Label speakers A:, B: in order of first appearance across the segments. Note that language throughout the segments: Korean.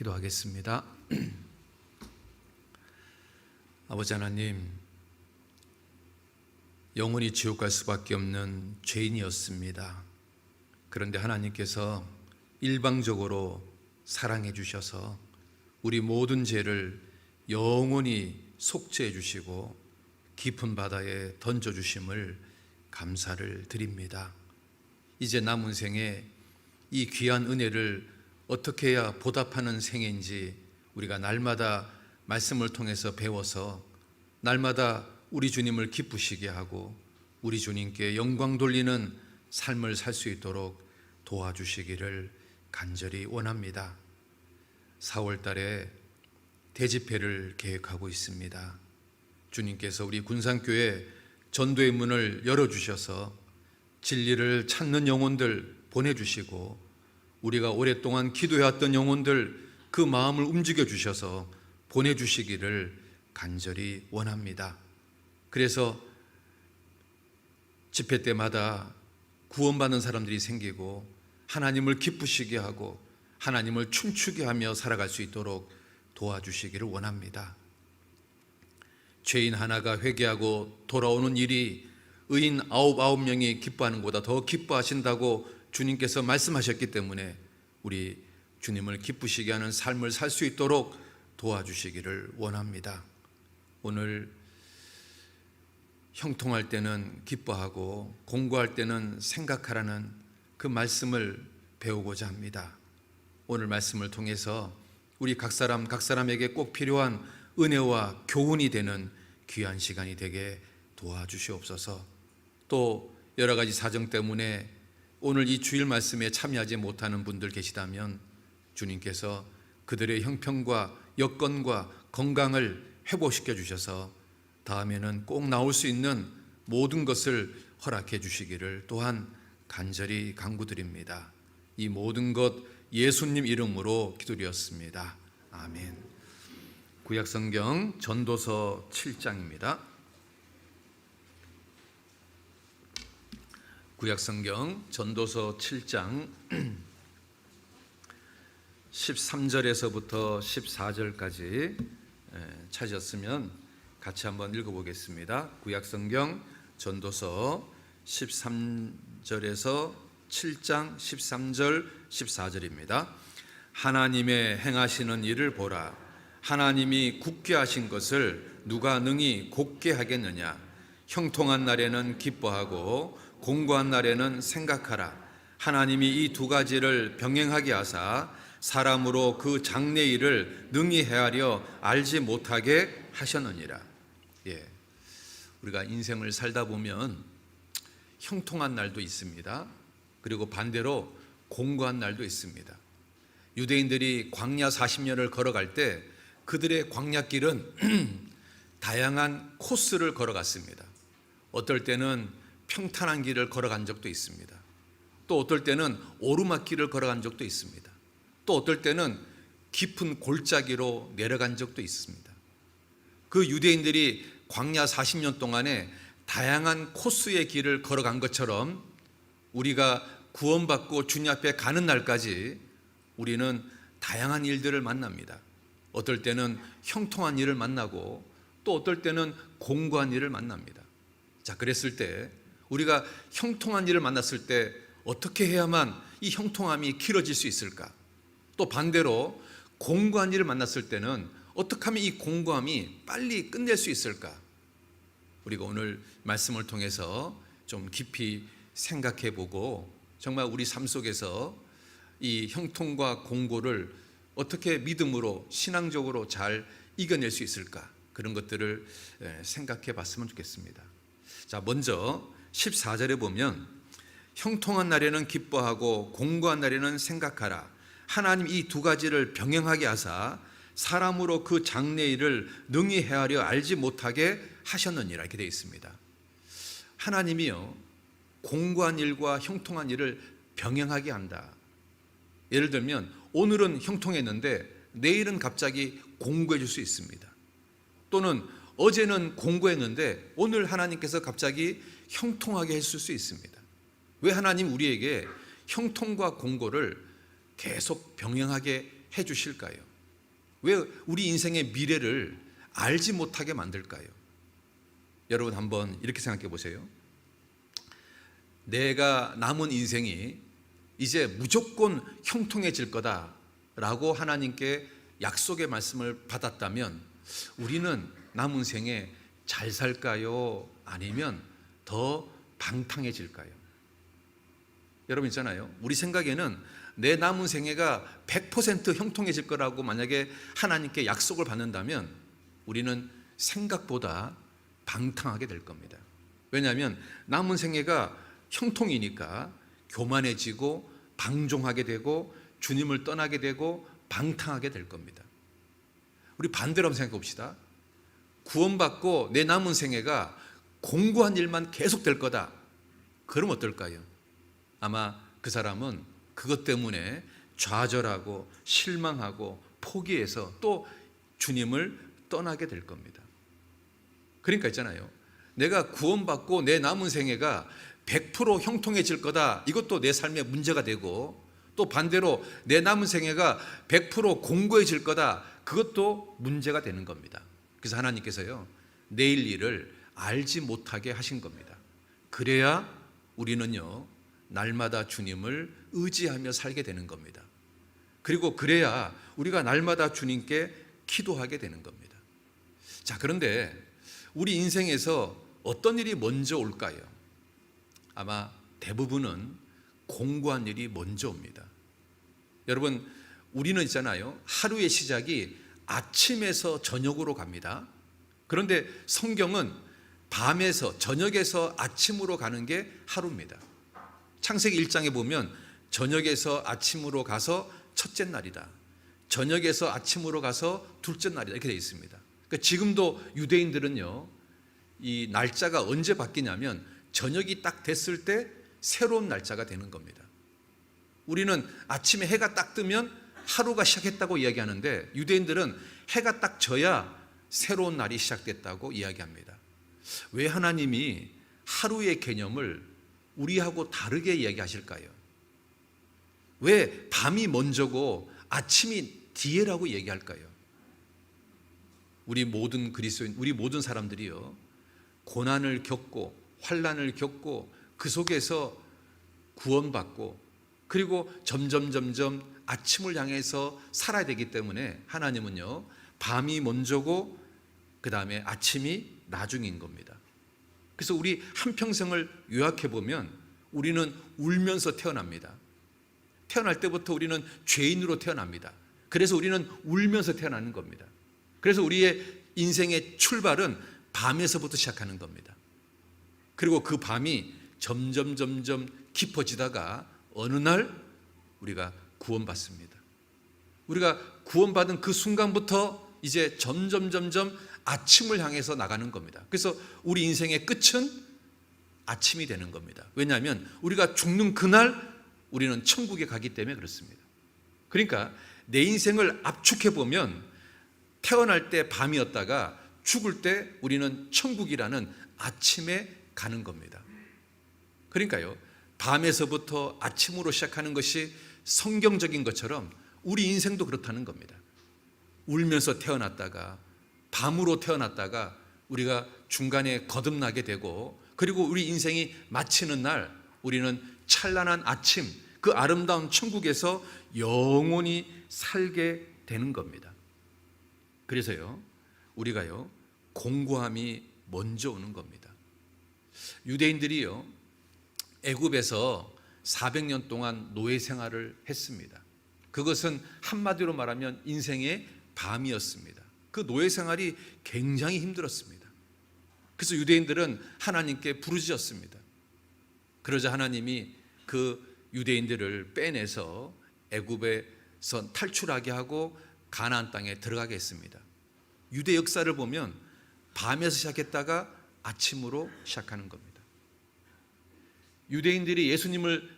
A: 기도하겠습니다. 아버지 하나님, 영원히 지옥 갈 수밖에 없는 죄인이었습니다. 그런데 하나님께서 일방적으로 사랑해 주셔서 우리 모든 죄를 영원히 속죄해 주시고 깊은 바다에 던져 주심을 감사를 드립니다. 이제 남은 생에 이 귀한 은혜를 어떻게 해야 보답하는 생애인지 우리가 날마다 말씀을 통해서 배워서 날마다 우리 주님을 기쁘시게 하고 우리 주님께 영광 돌리는 삶을 살 수 있도록 도와주시기를 간절히 원합니다. 4월 달에 대집회를 계획하고 있습니다. 주님께서 우리 군산교회 전도의 문을 열어주셔서 진리를 찾는 영혼들 보내주시고 우리가 오랫동안 기도해왔던 영혼들 그 마음을 움직여 주셔서 보내주시기를 간절히 원합니다. 그래서 집회 때마다 구원받는 사람들이 생기고 하나님을 기쁘시게 하고 하나님을 춤추게 하며 살아갈 수 있도록 도와주시기를 원합니다. 죄인 하나가 회개하고 돌아오는 일이 의인 99명이 기뻐하는 것보다 더 기뻐하신다고 주님께서 말씀하셨기 때문에 우리 주님을 기쁘시게 하는 삶을 살 수 있도록 도와주시기를 원합니다. 오늘 형통할 때는 기뻐하고 공고할 때는 생각하라는 그 말씀을 배우고자 합니다. 오늘 말씀을 통해서 우리 각 사람에게 꼭 필요한 은혜와 교훈이 되는 귀한 시간이 되게 도와주시옵소서. 또 여러 가지 사정 때문에 오늘 이 주일 말씀에 참여하지 못하는 분들 계시다면 주님께서 그들의 형편과 여건과 건강을 회복시켜 주셔서 다음에는 꼭 나올 수 있는 모든 것을 허락해 주시기를 또한 간절히 간구드립니다. 이 모든 것 예수님 이름으로 기도드렸습니다. 아멘. 구약성경 전도서 7장입니다. 구약성경 전도서 7장 13절에서부터 14절까지 찾으셨으면 같이 한번 읽어보겠습니다. 구약성경 전도서 13절에서 7장 13절 14절입니다. 하나님의 행하시는 일을 보라. 하나님이 굳게 하신 것을 누가 능히 곱게 하겠느냐. 형통한 날에는 기뻐하고 공고한 날에는 생각하라. 하나님이 이 두 가지를 병행하게 하사 사람으로 그 장래 일을 능히 헤아려 알지 못하게 하셨느니라. 우리가 인생을 살다 보면 형통한 날도 있습니다. 그리고 반대로 공고한 날도 있습니다. 유대인들이 광야 40년을 걸어갈 때 그들의 광야길은 다양한 코스를 걸어갔습니다. 어떨 때는 평탄한 길을 걸어간 적도 있습니다. 또 어떨 때는 오르막길을 걸어간 적도 있습니다. 또 어떨 때는 깊은 골짜기로 내려간 적도 있습니다. 그 유대인들이 광야 40년 동안에 다양한 코스의 길을 걸어간 것처럼 우리가 구원받고 주님 앞에 가는 날까지 우리는 다양한 일들을 만납니다. 어떨 때는 형통한 일을 만나고 또 어떨 때는 공고한 일을 만납니다. 자, 그랬을 때 우리가 형통한 일을 만났을 때 어떻게 해야만 이 형통함이 길어질 수 있을까? 또 반대로 공고한 일을 만났을 때는 어떻게 하면 이 공고함이 빨리 끝낼 수 있을까? 우리가 오늘 말씀을 통해서 좀 깊이 생각해 보고 정말 우리 삶 속에서 이 형통과 공고를 어떻게 믿음으로 신앙적으로 잘 이겨낼 수 있을까? 그런 것들을 생각해 봤으면 좋겠습니다. 자, 먼저 14절에 보면 형통한 날에는 기뻐하고 공고한 날에는 생각하라. 하나님 이 두 가지를 병행하게 하사 사람으로 그 장래 일을 능히 헤아려 알지 못하게 하셨느니라. 이렇게 되어 있습니다. 하나님이요, 공고한 일과 형통한 일을 병행하게 한다. 예를 들면 오늘은 형통했는데 내일은 갑자기 공고해질 수 있습니다. 또는 어제는 공고했는데 오늘 하나님께서 갑자기 형통하게 했을 수 있습니다. 왜 하나님 우리에게 형통과 공고를 계속 병행하게 해 주실까요? 왜 우리 인생의 미래를 알지 못하게 만들까요? 여러분 한번 이렇게 생각해 보세요. 내가 남은 인생이 이제 무조건 형통해질 거다라고 하나님께 약속의 말씀을 받았다면 우리는 남은 생에 잘 살까요? 아니면 더 방탕해질까요? 여러분 있잖아요. 우리 생각에는 내 남은 생애가 100% 형통해질 거라고 만약에 하나님께 약속을 받는다면 우리는 생각보다 방탕하게 될 겁니다. 왜냐하면 남은 생애가 형통이니까 교만해지고 방종하게 되고 주님을 떠나게 되고 방탕하게 될 겁니다. 우리 반대로 한번 생각해 봅시다. 구원받고 내 남은 생애가 공고한 일만 계속 될 거다. 그럼 어떨까요? 아마 그 사람은 그것 때문에 좌절하고 실망하고 포기해서 또 주님을 떠나게 될 겁니다. 그러니까 있잖아요. 내가 구원받고 내 남은 생애가 100% 형통해질 거다. 이것도 내 삶의 문제가 되고 또 반대로 내 남은 생애가 100% 공고해질 거다. 그것도 문제가 되는 겁니다. 그래서 하나님께서요, 내일 일을 알지 못하게 하신 겁니다. 그래야 우리는요, 날마다 주님을 의지하며 살게 되는 겁니다. 그리고 그래야 우리가 날마다 주님께 기도하게 되는 겁니다. 자, 그런데 우리 인생에서 어떤 일이 먼저 올까요? 아마 대부분은 공고한 일이 먼저 옵니다. 여러분, 우리는 있잖아요. 하루의 시작이 아침에서 저녁으로 갑니다. 그런데 성경은 밤에서 저녁에서 아침으로 가는 게 하루입니다. 창세기 1장에 보면 저녁에서 아침으로 가서 첫째 날이다. 저녁에서 아침으로 가서 둘째 날이다. 이렇게 되어 있습니다. 그러니까 지금도 유대인들은요, 이 날짜가 언제 바뀌냐면 저녁이 딱 됐을 때 새로운 날짜가 되는 겁니다. 우리는 아침에 해가 딱 뜨면 하루가 시작했다고 이야기하는데 유대인들은 해가 딱 져야 새로운 날이 시작됐다고 이야기합니다. 왜 하나님이 하루의 개념을 우리하고 다르게 이야기하실까요? 왜 밤이 먼저고 아침이 뒤에라고 얘기할까요? 우리 모든 그리스도인, 우리 모든 사람들이요, 고난을 겪고 환난을 겪고 그 속에서 구원받고 그리고 점점 아침을 향해서 살아야 되기 때문에 하나님은요, 밤이 먼저고 그 다음에 아침이 나중인 겁니다. 그래서 우리 한평생을 요약해 보면 우리는 울면서 태어납니다. 태어날 때부터 우리는 죄인으로 태어납니다. 그래서 우리는 울면서 태어나는 겁니다. 그래서 우리의 인생의 출발은 밤에서부터 시작하는 겁니다. 그리고 그 밤이 점점 깊어지다가 어느 날 우리가 구원받습니다. 우리가 구원받은 그 순간부터 이제 점점 아침을 향해서 나가는 겁니다. 그래서 우리 인생의 끝은 아침이 되는 겁니다. 왜냐하면 우리가 죽는 그날 우리는 천국에 가기 때문에 그렇습니다. 그러니까 내 인생을 압축해 보면 태어날 때 밤이었다가 죽을 때 우리는 천국이라는 아침에 가는 겁니다. 그러니까요, 밤에서부터 아침으로 시작하는 것이 성경적인 것처럼 우리 인생도 그렇다는 겁니다. 울면서 태어났다가 밤으로 태어났다가 우리가 중간에 거듭나게 되고 그리고 우리 인생이 마치는 날 우리는 찬란한 아침, 그 아름다운 천국에서 영원히 살게 되는 겁니다. 그래서요, 우리가요, 공고함이 먼저 오는 겁니다. 유대인들이요, 애굽에서 400년 동안 노예 생활을 했습니다. 그것은 한마디로 말하면 인생의 밤이었습니다. 그 노예 생활이 굉장히 힘들었습니다. 그래서 유대인들은 하나님께 부르짖었습니다. 그러자 하나님이 그 유대인들을 빼내서 애굽에서 탈출하게 하고 가나안 땅에 들어가게 했습니다. 유대 역사를 보면 밤에서 시작했다가 아침으로 시작하는 겁니다. 유대인들이 예수님을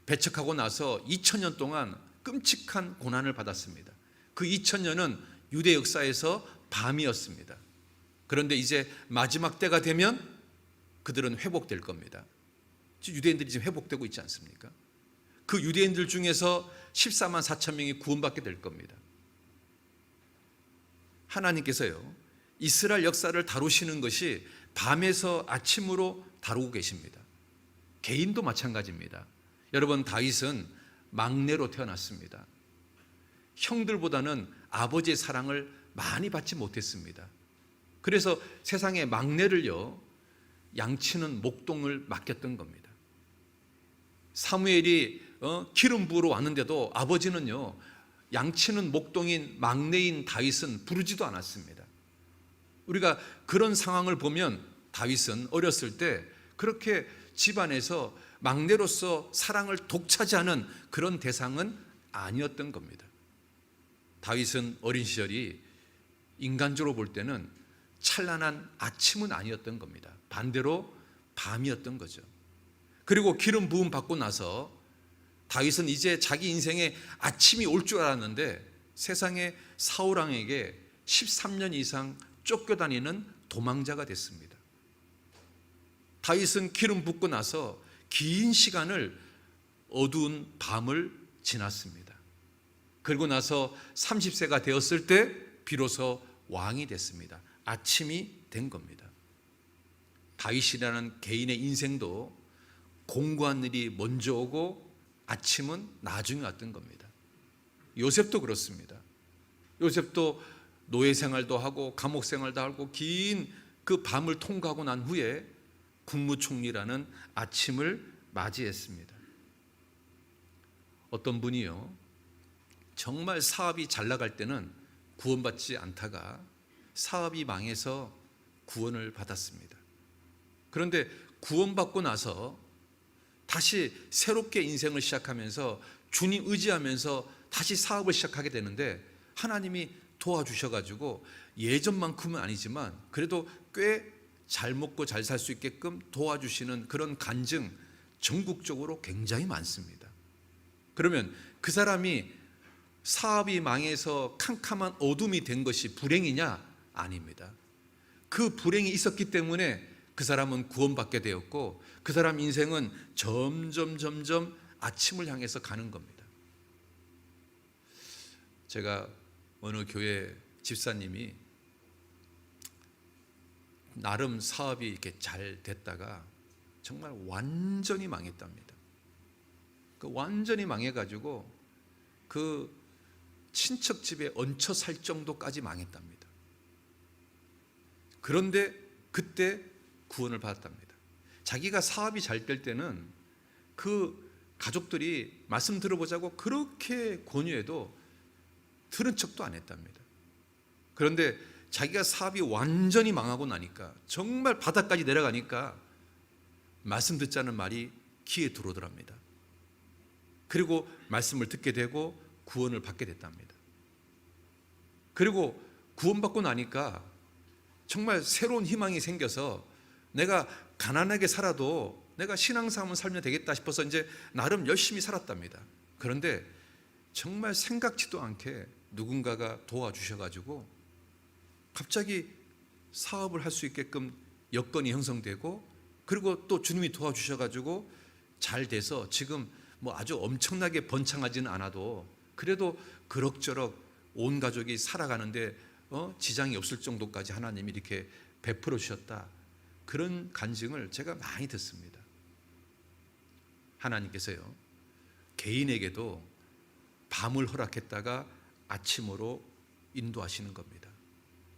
A: 배척하고 나서 2000년 동안 끔찍한 고난을 받았습니다. 그 2000년은 유대 역사에서 밤이었습니다. 그런데 이제 마지막 때가 되면 그들은 회복될 겁니다. 유대인들이 지금 회복되고 있지 않습니까? 그 유대인들 중에서 14만 4천 명이 구원받게 될 겁니다. 하나님께서요, 이스라엘 역사를 다루시는 것이 밤에서 아침으로 다루고 계십니다. 개인도 마찬가지입니다. 여러분, 다윗은 막내로 태어났습니다. 형들보다는 아버지의 사랑을 많이 받지 못했습니다. 그래서 세상에 막내를요, 양치는 목동을 맡겼던 겁니다. 사무엘이 기름 부으러 왔는데도 아버지는요, 양치는 목동인 막내인 다윗은 부르지도 않았습니다. 우리가 그런 상황을 보면 다윗은 어렸을 때 그렇게 집안에서 막내로서 사랑을 독차지하는 그런 대상은 아니었던 겁니다. 다윗은 어린 시절이 인간적으로 볼 때는 찬란한 아침은 아니었던 겁니다. 반대로 밤이었던 거죠. 그리고 기름 부음 받고 나서 다윗은 이제 자기 인생에 아침이 올 줄 알았는데 세상의 사울 왕에게 13년 이상 쫓겨다니는 도망자가 됐습니다. 다윗은 기름 붓고 나서 긴 시간을 어두운 밤을 지났습니다. 그리고 나서 30세가 되었을 때 비로소 왕이 됐습니다. 아침이 된 겁니다. 다윗이라는 개인의 인생도 공고한 일이 먼저 오고 아침은 나중에 왔던 겁니다. 요셉도 그렇습니다. 요셉도 노예 생활도 하고 감옥 생활도 하고 긴 그 밤을 통과하고 난 후에 국무총리라는 아침을 맞이했습니다. 어떤 분이요, 정말 사업이 잘 나갈 때는 구원받지 않다가 사업이 망해서 구원을 받았습니다. 그런데 구원받고 나서 다시 새롭게 인생을 시작하면서 주님 의지하면서 다시 사업을 시작하게 되는데 하나님이 도와주셔가지고 예전만큼은 아니지만 그래도 꽤 잘 먹고 잘 살 수 있게끔 도와주시는 그런 간증 전국적으로 굉장히 많습니다. 그러면 그 사람이 사업이 망해서 캄캄한 어둠이 된 것이 불행이냐? 아닙니다. 그 불행이 있었기 때문에 그 사람은 구원받게 되었고 그 사람 인생은 점점 아침을 향해서 가는 겁니다. 제가 어느 교회 집사님이 나름 사업이 이렇게 잘 됐다가 정말 완전히 망했답니다. 그 완전히 망해가지고 그 친척 집에 얹혀 살 정도까지 망했답니다. 그런데 그때 구원을 받았답니다. 자기가 사업이 잘 될 때는 그 가족들이 말씀 들어보자고 그렇게 권유해도 들은 척도 안 했답니다. 그런데 자기가 사업이 완전히 망하고 나니까 정말 바닥까지 내려가니까 말씀 듣자는 말이 귀에 들어오더랍니다. 그리고 말씀을 듣게 되고 구원을 받게 됐답니다. 그리고 구원받고 나니까 정말 새로운 희망이 생겨서 내가 가난하게 살아도 내가 신앙생활을 살면 되겠다 싶어서 이제 나름 열심히 살았답니다. 그런데 정말 생각지도 않게 누군가가 도와주셔가지고 갑자기 사업을 할 수 있게끔 여건이 형성되고 그리고 또 주님이 도와주셔가지고 잘 돼서 지금 뭐 아주 엄청나게 번창하지는 않아도 그래도 그럭저럭 온 가족이 살아가는데 지장이 없을 정도까지 하나님이 이렇게 베풀어 주셨다. 그런 간증을 제가 많이 듣습니다. 하나님께서요, 개인에게도 밤을 허락했다가 아침으로 인도하시는 겁니다.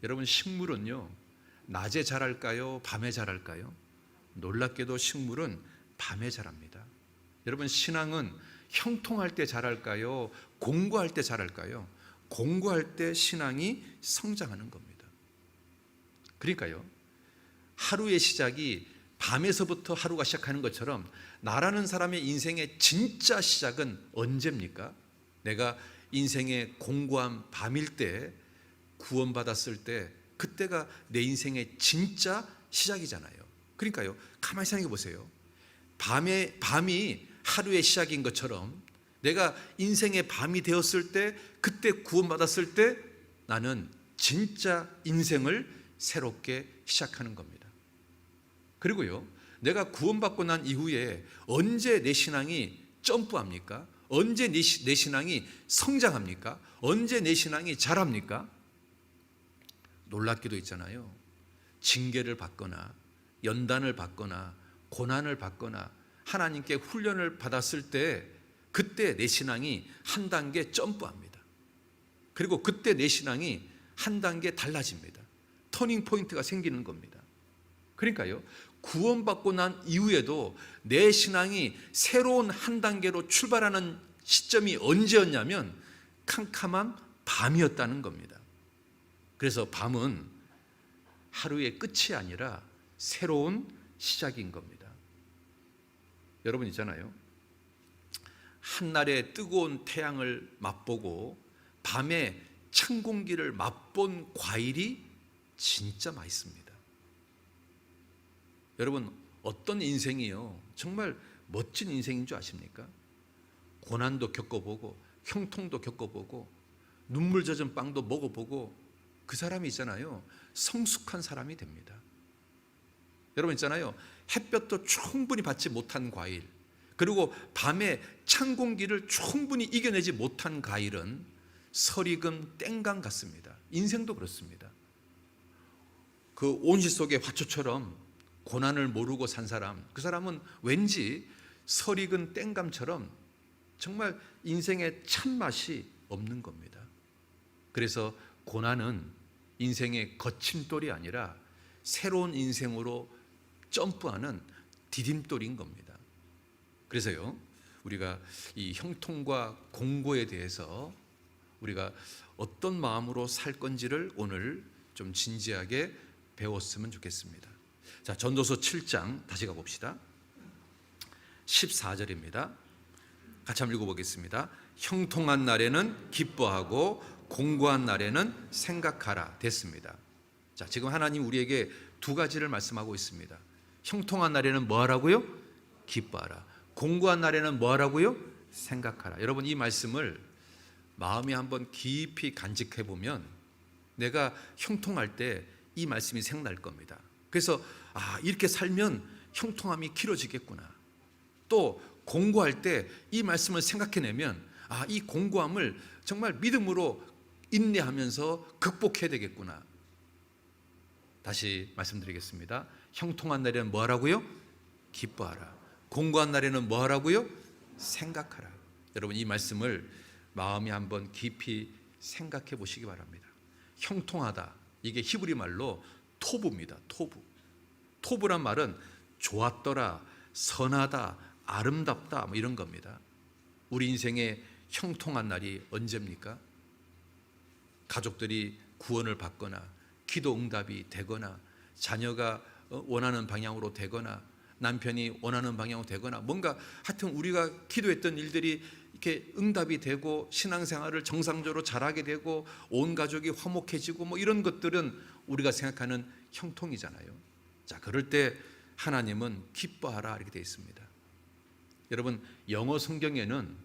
A: 여러분, 식물은요, 낮에 자랄까요? 밤에 자랄까요? 놀랍게도 식물은 밤에 자랍니다. 여러분, 신앙은 형통할 때 자랄까요? 공고할 때 자랄까요? 공고할 때 신앙이 성장하는 겁니다. 그러니까요, 하루의 시작이 밤에서부터 하루가 시작하는 것처럼 나라는 사람의 인생의 진짜 시작은 언제입니까? 내가 인생의 공고한 밤일 때, 구원받았을 때, 그때가 내 인생의 진짜 시작이잖아요. 그러니까요, 가만히 생각해 보세요. 밤이 하루의 시작인 것처럼 내가 인생의 밤이 되었을 때, 그때 구원받았을 때 나는 진짜 인생을 새롭게 시작하는 겁니다. 그리고요, 내가 구원받고 난 이후에 언제 내 신앙이 점프합니까? 언제 내 신앙이 성장합니까? 언제 내 신앙이 자랍니까? 놀랍게도 있잖아요. 징계를 받거나 연단을 받거나 고난을 받거나 하나님께 훈련을 받았을 때 그때 내 신앙이 한 단계 점프합니다. 그리고 그때 내 신앙이 한 단계 달라집니다. 터닝 포인트가 생기는 겁니다. 그러니까요, 구원받고 난 이후에도 내 신앙이 새로운 한 단계로 출발하는 시점이 언제였냐면 캄캄한 밤이었다는 겁니다. 그래서 밤은 하루의 끝이 아니라 새로운 시작인 겁니다. 여러분 있잖아요, 한날의 뜨거운 태양을 맛보고 밤에 찬 공기를 맛본 과일이 진짜 맛있습니다. 여러분, 어떤 인생이요 정말 멋진 인생인 줄 아십니까? 고난도 겪어보고 형통도 겪어보고 눈물 젖은 빵도 먹어보고 그 사람이 있잖아요, 성숙한 사람이 됩니다. 여러분 있잖아요, 햇볕도 충분히 받지 못한 과일, 그리고 밤에 찬 공기를 충분히 이겨내지 못한 과일은 설익은 땡강 같습니다. 인생도 그렇습니다. 그 온실 속의 화초처럼 고난을 모르고 산 사람, 그 사람은 왠지 설익은 땡감처럼 정말 인생의 참맛이 없는 겁니다. 그래서 고난은 인생의 거침돌이 아니라 새로운 인생으로 점프하는 디딤돌인 겁니다. 그래서요, 우리가 이 형통과 공고에 대해서 우리가 어떤 마음으로 살 건지를 오늘 좀 진지하게 배웠으면 좋겠습니다. 자, 전도서 7장 다시 가봅시다. 14절입니다. 같이 한번 읽어보겠습니다. 형통한 날에는 기뻐하고 공고한 날에는 생각하라 됐습니다. 자, 지금 하나님 우리에게 두 가지를 말씀하고 있습니다. 형통한 날에는 뭐 하라고요? 기뻐하라. 공고한 날에는 뭐 하라고요? 생각하라. 여러분, 이 말씀을 마음에 한번 깊이 간직해 보면 내가 형통할 때 이 말씀이 생각날 겁니다. 그래서 이렇게 살면 형통함이 길어지겠구나. 또 공고할 때 이 말씀을 생각해내면 이 공고함을 정말 믿음으로 인내하면서 극복해야 되겠구나. 다시 말씀드리겠습니다. 형통한 날에는 뭐 하라고요? 기뻐하라. 공고한 날에는 뭐 하라고요? 생각하라. 여러분, 이 말씀을 마음에 한번 깊이 생각해 보시기 바랍니다. 형통하다, 이게 히브리 말로 토부입니다. 토부란 말은 좋았더라, 선하다, 아름답다 뭐 이런 겁니다. 우리 인생의 형통한 날이 언제입니까? 가족들이 구원을 받거나 기도 응답이 되거나 자녀가 원하는 방향으로 되거나 남편이 원하는 방향으로 되거나 뭔가 하여튼 우리가 기도했던 일들이 이렇게 응답이 되고 신앙생활을 정상적으로 잘하게 되고 온 가족이 화목해지고 뭐 이런 것들은 우리가 생각하는 형통이잖아요. 자, 그럴 때 하나님은 기뻐하라 이렇게 되어 있습니다. 여러분, 영어 성경에는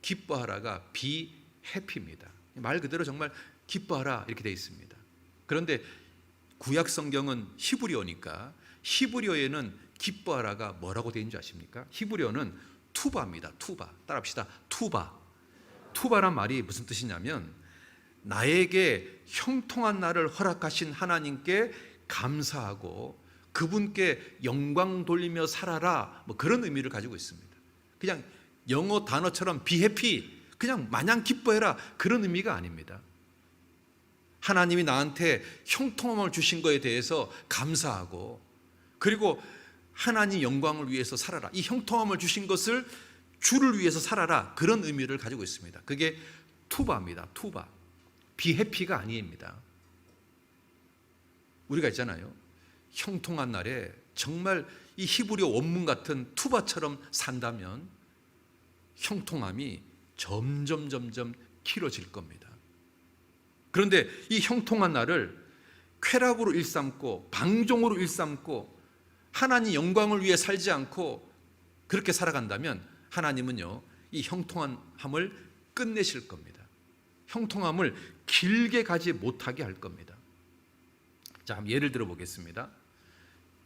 A: 기뻐하라가 be happy입니다. 말 그대로 정말 기뻐하라 이렇게 되어 있습니다. 그런데 구약 성경은 히브리어니까 히브리어에는 기뻐하라가 뭐라고 되어 있는 줄 아십니까? 히브리어는 투바입니다. 투바. 따라합시다. 투바. 투바란 말이 무슨 뜻이냐면 나에게 형통한 날을 허락하신 하나님께 감사하고 그분께 영광 돌리며 살아라, 뭐 그런 의미를 가지고 있습니다. 그냥 영어 단어처럼 be happy, 그냥 마냥 기뻐해라, 그런 의미가 아닙니다. 하나님이 나한테 형통함을 주신 것에 대해서 감사하고, 그리고 하나님 영광을 위해서 살아라, 이 형통함을 주신 것을 주를 위해서 살아라, 그런 의미를 가지고 있습니다. 그게 투바입니다. 투바. be happy가 아닙니다. 우리가 있잖아요, 형통한 날에 정말 이 히브리어 원문 같은 투바처럼 산다면 형통함이 점점 길어질 겁니다. 그런데 이 형통한 날을 쾌락으로 일삼고 방종으로 일삼고 하나님 영광을 위해 살지 않고 그렇게 살아간다면 하나님은요, 이 형통함을 끝내실 겁니다. 형통함을 길게 가지 못하게 할 겁니다. 자, 한번 예를 들어 보겠습니다.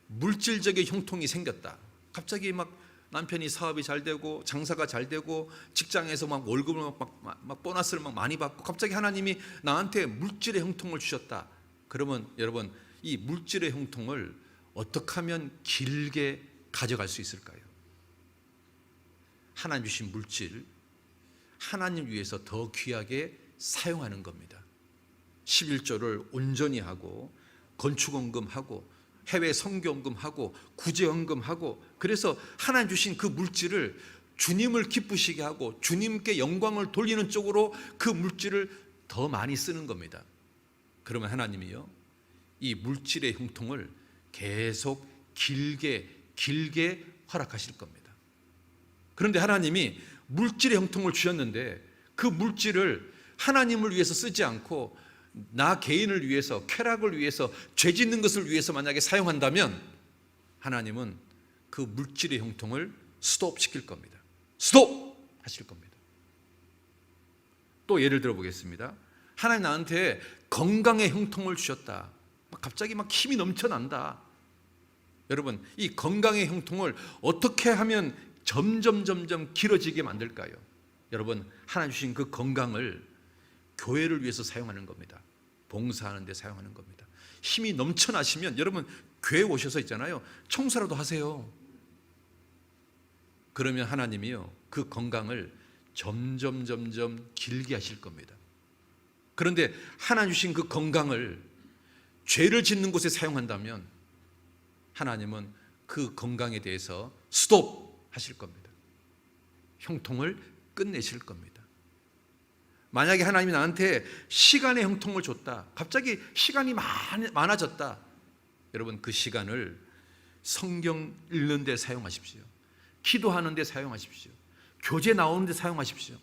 A: 물질적인 형통이 생겼다. 갑자기 막 남편이 사업이 잘 되고 장사가 잘 되고 직장에서 막 월급을 막 보너스를 막 많이 받고 갑자기 하나님이 나한테 물질의 형통을 주셨다. 그러면 여러분, 이 물질의 형통을 어떻게 하면 길게 가져갈 수 있을까요? 하나님 주신 물질, 하나님 위해서 더 귀하게 사용하는 겁니다. 11조를 온전히 하고, 건축헌금하고, 해외 선교헌금하고, 구제헌금하고, 그래서 하나님 주신 그 물질을 주님을 기쁘시게 하고 주님께 영광을 돌리는 쪽으로 그 물질을 더 많이 쓰는 겁니다. 그러면 하나님이요, 이 물질의 형통을 계속 길게 허락하실 겁니다. 그런데 하나님이 물질의 형통을 주셨는데 그 물질을 하나님을 위해서 쓰지 않고 나 개인을 위해서, 쾌락을 위해서, 죄 짓는 것을 위해서 만약에 사용한다면 하나님은 그 물질의 형통을 스톱시킬 겁니다. 스톱! 하실 겁니다. 또 예를 들어 보겠습니다. 하나님 나한테 건강의 형통을 주셨다. 갑자기 막 힘이 넘쳐난다. 여러분, 이 건강의 형통을 어떻게 하면 점점 길어지게 만들까요? 여러분, 하나님 주신 그 건강을 교회를 위해서 사용하는 겁니다. 봉사하는 데 사용하는 겁니다. 힘이 넘쳐나시면 여러분, 교회 오셔서 있잖아요, 청소라도 하세요. 그러면 하나님이요, 그 건강을 점점 길게 하실 겁니다. 그런데 하나님 주신 그 건강을 죄를 짓는 곳에 사용한다면 하나님은 그 건강에 대해서 스톱 하실 겁니다. 형통을 끝내실 겁니다. 만약에 하나님이 나한테 시간의 형통을 줬다, 갑자기 시간이 많아졌다, 여러분, 그 시간을 성경 읽는 데 사용하십시오. 기도하는 데 사용하십시오. 교제 나오는 데 사용하십시오.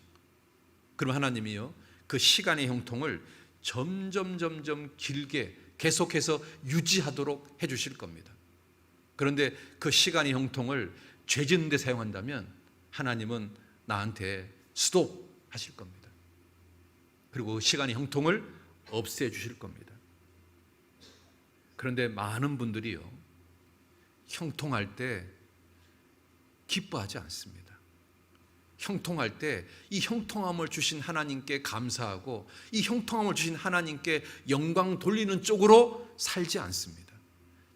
A: 그럼 하나님이요, 그 시간의 형통을 점점 길게 계속해서 유지하도록 해주실 겁니다. 그런데 그 시간의 형통을 죄 짓는 데 사용한다면 하나님은 나한테 스톱 하실 겁니다. 그리고 시간의 형통을 없애주실 겁니다. 그런데 많은 분들이요, 형통할 때 기뻐하지 않습니다. 형통할 때 이 형통함을 주신 하나님께 감사하고 이 형통함을 주신 하나님께 영광 돌리는 쪽으로 살지 않습니다.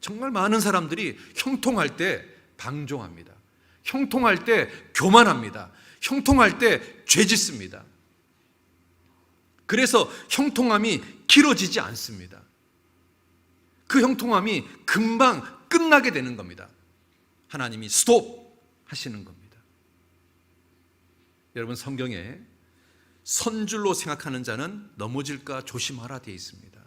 A: 정말 많은 사람들이 형통할 때 방종합니다. 형통할 때 교만합니다. 형통할 때 죄 짓습니다. 그래서 형통함이 길어지지 않습니다. 그 형통함이 금방 끝나게 되는 겁니다. 하나님이 스톱 하시는 겁니다. 여러분, 성경에 선줄로 생각하는 자는 넘어질까 조심하라 되어 있습니다.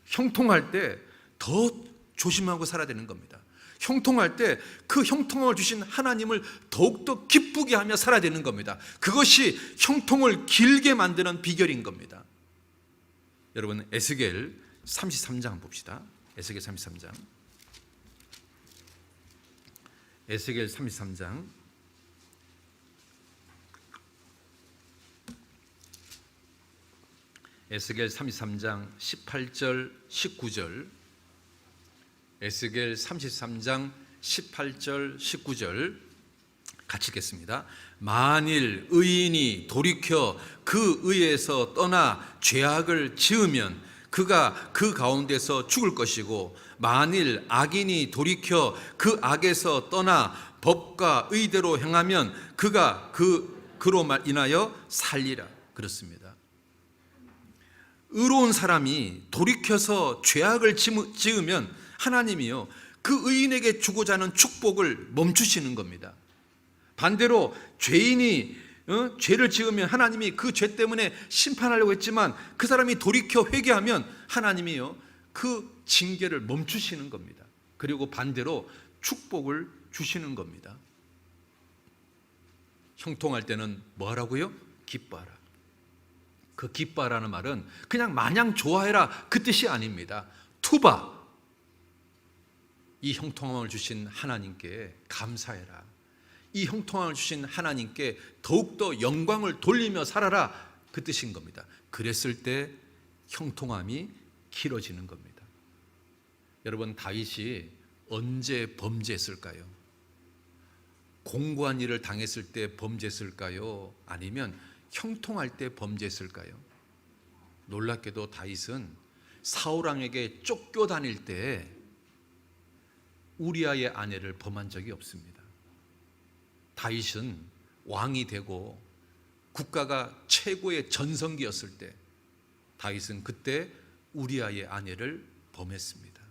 A: 형통할 때 더 조심하고 살아야 되는 겁니다. 형통할 때 그 형통을 주신 하나님을 더욱더 기쁘게 하며 살아야 되는 겁니다. 그것이 형통을 길게 만드는 비결인 겁니다. 여러분, 에스겔 33장 봅시다. 에스겔 33장. 에스겔 33장. 에스겔 33장 18절 19절. 에스겔 33장 18절 19절 같이 읽겠습니다. 만일 의인이 돌이켜 그 의에서 떠나 죄악을 지으면 그가 그 가운데서 죽을 것이고, 만일 악인이 돌이켜 그 악에서 떠나 법과 의대로 행하면 그가 그로 인하여 살리라. 그렇습니다. 의로운 사람이 돌이켜서 죄악을 지으면 하나님이요, 그 의인에게 주고자 하는 축복을 멈추시는 겁니다. 반대로 죄인이 죄를 지으면 하나님이 그 죄 때문에 심판하려고 했지만 그 사람이 돌이켜 회개하면 하나님이요, 그 징계를 멈추시는 겁니다. 그리고 반대로 축복을 주시는 겁니다. 형통할 때는 뭐 하라고요? 기뻐하라. 그 기뻐하라는 말은 그냥 마냥 좋아해라 그 뜻이 아닙니다. 투바, 이 형통함을 주신 하나님께 감사해라. 이 형통함을 주신 하나님께 더욱더 영광을 돌리며 살아라, 그 뜻인 겁니다. 그랬을 때 형통함이 길어지는 겁니다. 여러분, 다윗이 언제 범죄했을까요? 공고한 일을 당했을 때 범죄했을까요? 아니면 형통할 때 범죄했을까요? 놀랍게도 다윗은 사울왕에게 쫓겨다닐 때 우리아의 아내를 범한 적이 없습니다. 다윗은 왕이 되고 국가가 최고의 전성기였을 때 다윗은 그때 우리아의 아내를 범했습니다.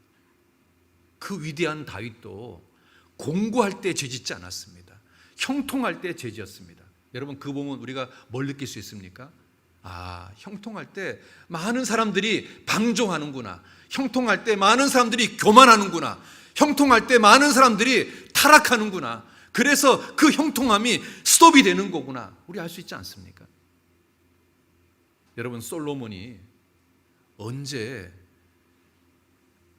A: 그 위대한 다윗도 공고할 때 죄짓지 않았습니다. 형통할 때 죄지었습니다. 여러분, 그 보면 우리가 뭘 느낄 수 있습니까? 형통할 때 많은 사람들이 방종하는구나. 형통할 때 많은 사람들이 교만하는구나. 형통할 때 많은 사람들이 타락하는구나. 그래서 그 형통함이 스톱이 되는 거구나. 우리 알 수 있지 않습니까? 여러분, 솔로몬이 언제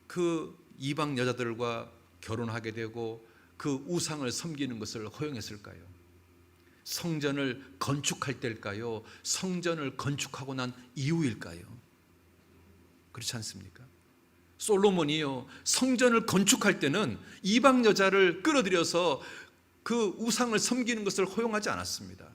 A: 그 이방 여자들과 결혼하게 되고 그 우상을 섬기는 것을 허용했을까요? 성전을 건축할 때일까요? 성전을 건축하고 난 이후일까요? 그렇지 않습니까? 솔로몬이요, 성전을 건축할 때는 이방 여자를 끌어들여서 그 우상을 섬기는 것을 허용하지 않았습니다.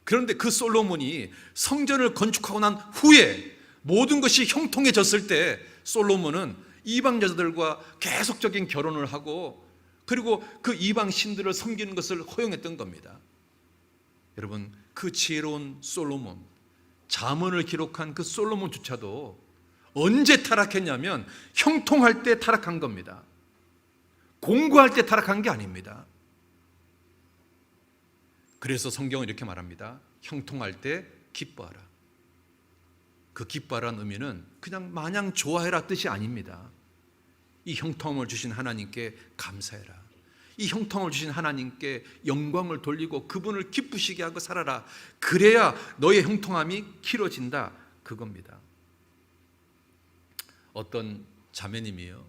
A: 그런데 그 솔로몬이 성전을 건축하고 난 후에 모든 것이 형통해졌을 때 솔로몬은 이방 여자들과 계속적인 결혼을 하고 그리고 그 이방 신들을 섬기는 것을 허용했던 겁니다. 여러분, 그 지혜로운 솔로몬, 잠언을 기록한 그 솔로몬조차도 언제 타락했냐면 형통할 때 타락한 겁니다. 공고할 때 타락한 게 아닙니다. 그래서 성경은 이렇게 말합니다. 형통할 때 기뻐하라. 그 기뻐하라는 의미는 그냥 마냥 좋아해라 뜻이 아닙니다. 이 형통함을 주신 하나님께 감사해라. 이 형통을 주신 하나님께 영광을 돌리고 그분을 기쁘시게 하고 살아라. 그래야 너의 형통함이 길어진다, 그겁니다. 어떤 자매님이요,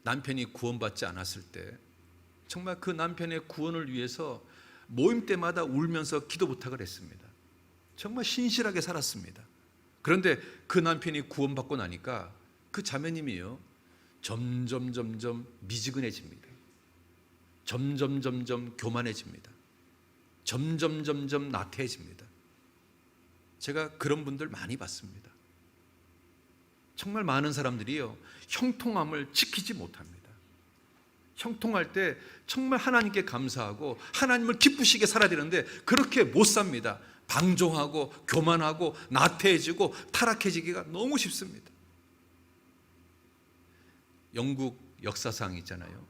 A: 남편이 구원받지 않았을 때 정말 그 남편의 구원을 위해서 모임 때마다 울면서 기도 부탁을 했습니다. 정말 신실하게 살았습니다. 그런데 그 남편이 구원받고 나니까 그 자매님이요, 점점 미지근해집니다. 점점 교만해집니다. 점점 나태해집니다. 제가 그런 분들 많이 봤습니다. 정말 많은 사람들이요, 형통함을 지키지 못합니다. 형통할 때 정말 하나님께 감사하고 하나님을 기쁘시게 살아야 되는데 그렇게 못 삽니다. 방종하고 교만하고 나태해지고 타락해지기가 너무 쉽습니다. 영국 역사상 있잖아요,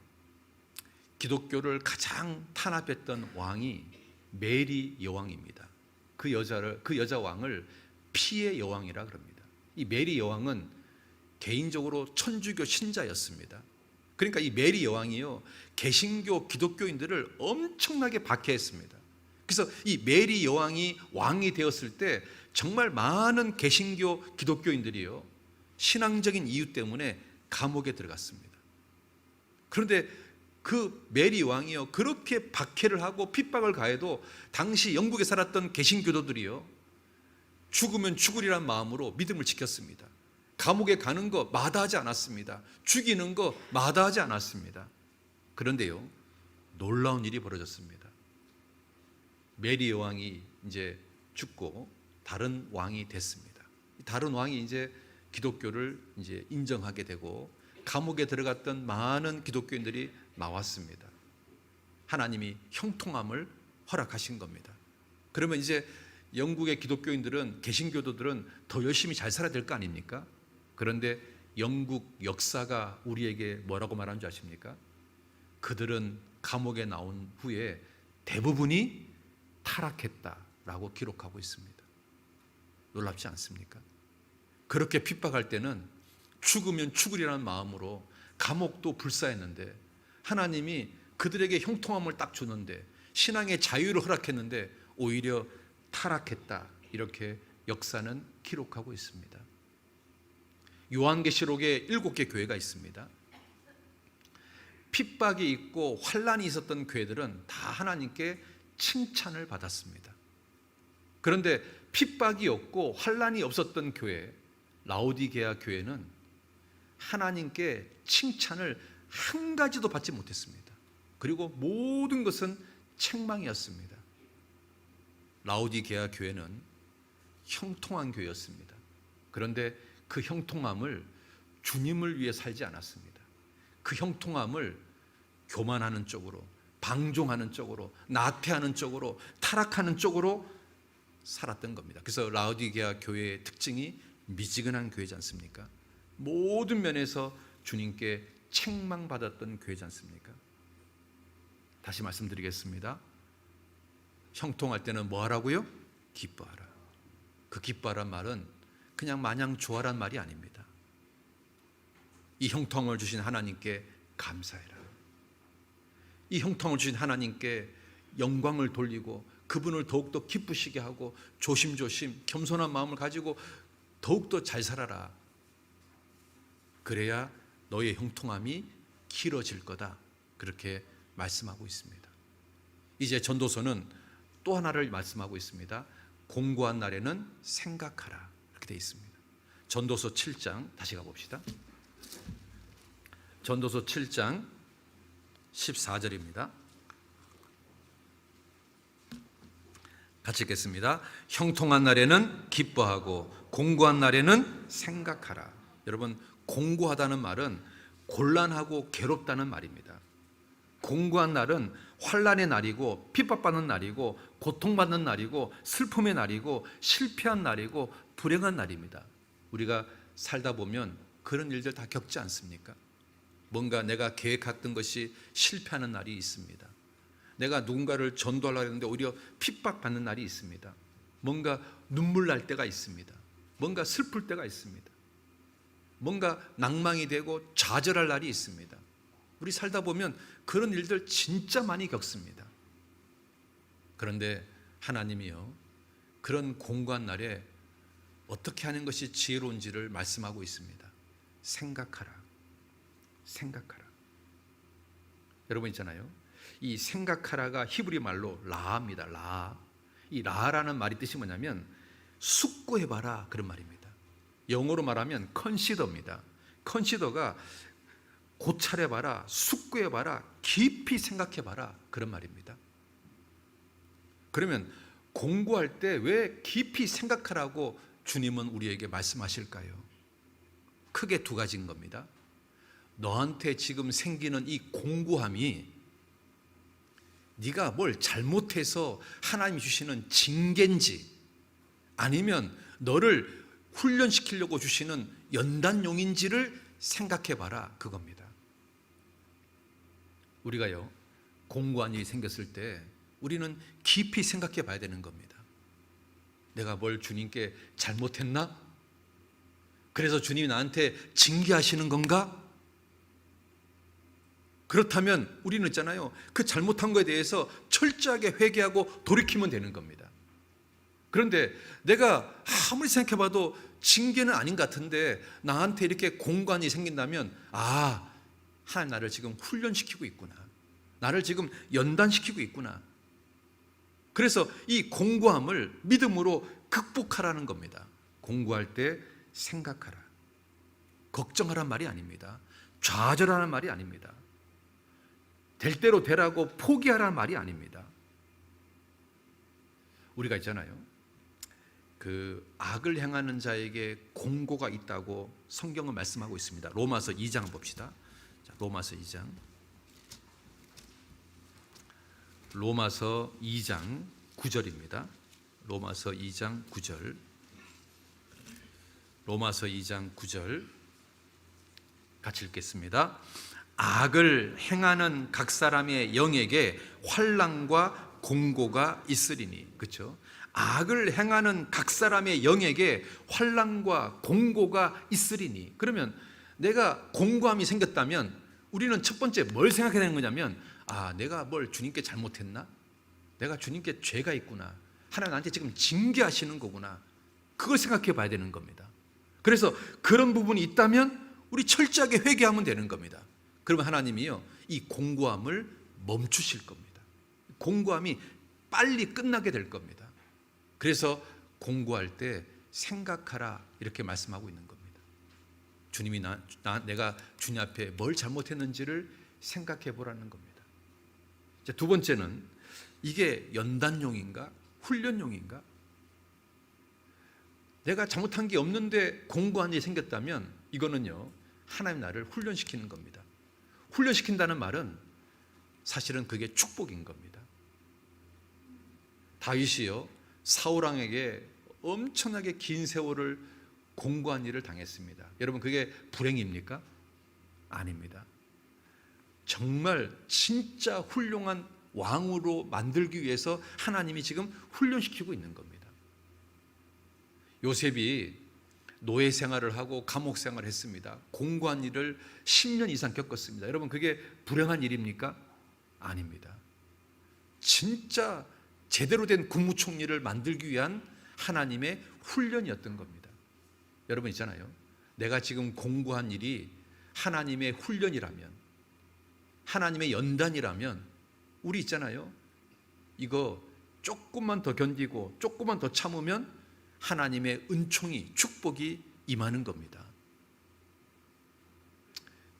A: 기독교를 가장 탄압했던 왕이 메리 여왕입니다. 그 여자 왕을 피의 여왕이라 그럽니다. 이 메리 여왕은 개인적으로 천주교 신자였습니다. 그러니까 이 메리 여왕이요, 개신교 기독교인들을 엄청나게 박해했습니다. 그래서 이 메리 여왕이 왕이 되었을 때 정말 많은 개신교 기독교인들이요, 신앙적인 이유 때문에 감옥에 들어갔습니다. 그런데 그 메리 왕이요, 그렇게 박해를 하고 핍박을 가해도 당시 영국에 살았던 개신교도들이요, 죽으면 죽으리란 마음으로 믿음을 지켰습니다. 감옥에 가는 거 마다하지 않았습니다. 죽이는 거 마다하지 않았습니다. 그런데요, 놀라운 일이 벌어졌습니다. 메리 왕이 이제 죽고 다른 왕이 됐습니다. 다른 왕이 이제 기독교를 이제 인정하게 되고 감옥에 들어갔던 많은 기독교인들이 나왔습니다. 하나님이 형통함을 허락하신 겁니다. 그러면 이제 영국의 기독교인들은, 개신교도들은 더 열심히 잘 살아야 될 거 아닙니까? 그런데 영국 역사가 우리에게 뭐라고 말하는 줄 아십니까? 그들은 감옥에 나온 후에 대부분이 타락했다라고 기록하고 있습니다. 놀랍지 않습니까? 그렇게 핍박할 때는 죽으면 죽으리라는 마음으로 감옥도 불사했는데 하나님이 그들에게 형통함을 딱 주는데, 신앙의 자유를 허락했는데 오히려 타락했다, 이렇게 역사는 기록하고 있습니다. 요한계시록에 7개 교회가 있습니다. 핍박이 있고 환난이 있었던 교회들은 다 하나님께 칭찬을 받았습니다. 그런데 핍박이 없고 환난이 없었던 교회, 라오디게아 교회는 하나님께 칭찬을 한 가지도 받지 못했습니다. 그리고 모든 것은 책망이었습니다. 라오디게아 교회는 형통한 교회였습니다. 그런데 그 형통함을 주님을 위해 살지 않았습니다. 그 형통함을 교만하는 쪽으로, 방종하는 쪽으로, 나태하는 쪽으로, 타락하는 쪽으로 살았던 겁니다. 그래서 라오디게아 교회의 특징이 미지근한 교회지 않습니까? 모든 면에서 주님께 책망받았던 교회지 않습니까? 다시 말씀드리겠습니다. 형통할 때는 뭐 하라고요? 기뻐하라. 그 기뻐하란 말은 그냥 마냥 좋아란 말이 아닙니다. 이 형통을 주신 하나님께 감사해라. 이 형통을 주신 하나님께 영광을 돌리고 그분을 더욱더 기쁘시게 하고 조심조심 겸손한 마음을 가지고 더욱더 잘 살아라. 그래야 너의 형통함이 길어질 거다. 그렇게 말씀하고 있습니다. 이제 전도서는 또 하나를 말씀하고 있습니다. 공고한 날에는 생각하라. 이렇게 되어 있습니다. 전도서 7장 다시 가봅시다. 전도서 7장 14절입니다. 같이 읽겠습니다. 형통한 날에는 기뻐하고 공고한 날에는 생각하라. 여러분, 공고하다는 말은 곤란하고 괴롭다는 말입니다. 공고한 날은 환난의 날이고 핍박받는 날이고 고통받는 날이고 슬픔의 날이고 실패한 날이고 불행한 날입니다. 우리가 살다 보면 그런 일들 다 겪지 않습니까? 뭔가 내가 계획했던 것이 실패하는 날이 있습니다. 내가 누군가를 전도하려고 했는데 오히려 핍박받는 날이 있습니다. 뭔가 눈물 날 때가 있습니다. 뭔가 슬플 때가 있습니다. 뭔가 낭망이 되고 좌절할 날이 있습니다. 우리 살다 보면 그런 일들 진짜 많이 겪습니다. 그런데 하나님이요, 그런 공고한 날에 어떻게 하는 것이 지혜로운지를 말씀하고 있습니다. 생각하라. 생각하라. 여러분 있잖아요, 이 생각하라가 히브리 말로 라합니다. 라. 이 라라는 말이 뜻이 뭐냐면 숙고해봐라, 그런 말입니다. 영어로 말하면 컨시더입니다. 컨시더가 고찰해봐라, 숙고해봐라, 깊이 생각해봐라, 그런 말입니다. 그러면 공고할 때 왜 깊이 생각하라고 주님은 우리에게 말씀하실까요? 크게 두 가지인 겁니다. 너한테 지금 생기는 이 공고함이 네가 뭘 잘못해서 하나님이 주시는 징계인지 아니면 너를 훈련시키려고 주시는 연단용인지를 생각해봐라, 그겁니다. 우리가요, 공고한 일이 생겼을 때 우리는 깊이 생각해 봐야 되는 겁니다. 내가 뭘 주님께 잘못했나? 그래서 주님이 나한테 징계하시는 건가? 그렇다면 우리는 있잖아요, 그 잘못한 것에 대해서 철저하게 회개하고 돌이키면 되는 겁니다. 그런데 내가 아무리 생각해봐도 징계는 아닌 것 같은데 나한테 이렇게 공고함이 생긴다면, 아, 하나님 나를 지금 훈련시키고 있구나, 나를 지금 연단시키고 있구나. 그래서 이 공고함을 믿음으로 극복하라는 겁니다. 공고할 때 생각하라. 걱정하란 말이 아닙니다. 좌절하라는 말이 아닙니다. 될 대로 되라고 포기하라는 말이 아닙니다. 우리가 있잖아요, 그 악을 행하는 자에게 공고가 있다고 성경은 말씀하고 있습니다. 로마서 2장 봅시다. 자, 로마서 2장. 로마서 2장 9절입니다. 로마서 2장 9절. 로마서 2장 9절 같이 읽겠습니다. 악을 행하는 각 사람의 영에게 환난과 공고가 있으리니. 그렇죠? 악을 행하는 각 사람의 영에게 환난과 공고가 있으리니. 그러면 내가 공고함이 생겼다면 우리는 첫 번째 뭘 생각해야 되는 거냐면, 아, 내가 뭘 주님께 잘못했나? 내가 주님께 죄가 있구나. 하나님 나한테 지금 징계하시는 거구나. 그걸 생각해 봐야 되는 겁니다. 그래서 그런 부분이 있다면 우리 철저하게 회개하면 되는 겁니다. 그러면 하나님이요, 이 공고함을 멈추실 겁니다. 공고함이 빨리 끝나게 될 겁니다. 그래서 공고할 때 생각하라, 이렇게 말씀하고 있는 겁니다. 주님이 내가 주님 앞에 뭘 잘못했는지를 생각해 보라는 겁니다. 자, 두 번째는 이게 연단용인가 훈련용인가? 내가 잘못한 게 없는데 공고한 일이 생겼다면 이거는요, 하나님 나를 훈련시키는 겁니다. 훈련시킨다는 말은 사실은 그게 축복인 겁니다. 다윗이요, 사울왕에게 엄청나게 긴 세월을 공고한 일을 당했습니다. 여러분, 그게 불행입니까? 아닙니다. 정말 진짜 훌륭한 왕으로 만들기 위해서 하나님이 지금 훈련시키고 있는 겁니다. 요셉이 노예 생활을 하고 감옥 생활을 했습니다. 공고한 일을 10년 이상 겪었습니다. 여러분, 그게 불행한 일입니까? 아닙니다. 진짜 제대로 된 국무총리를 만들기 위한 하나님의 훈련이었던 겁니다. 여러분 있잖아요, 내가 지금 공고한 일이 하나님의 훈련이라면, 하나님의 연단이라면 우리 있잖아요, 이거 조금만 더 견디고 조금만 더 참으면 하나님의 은총이, 축복이 임하는 겁니다.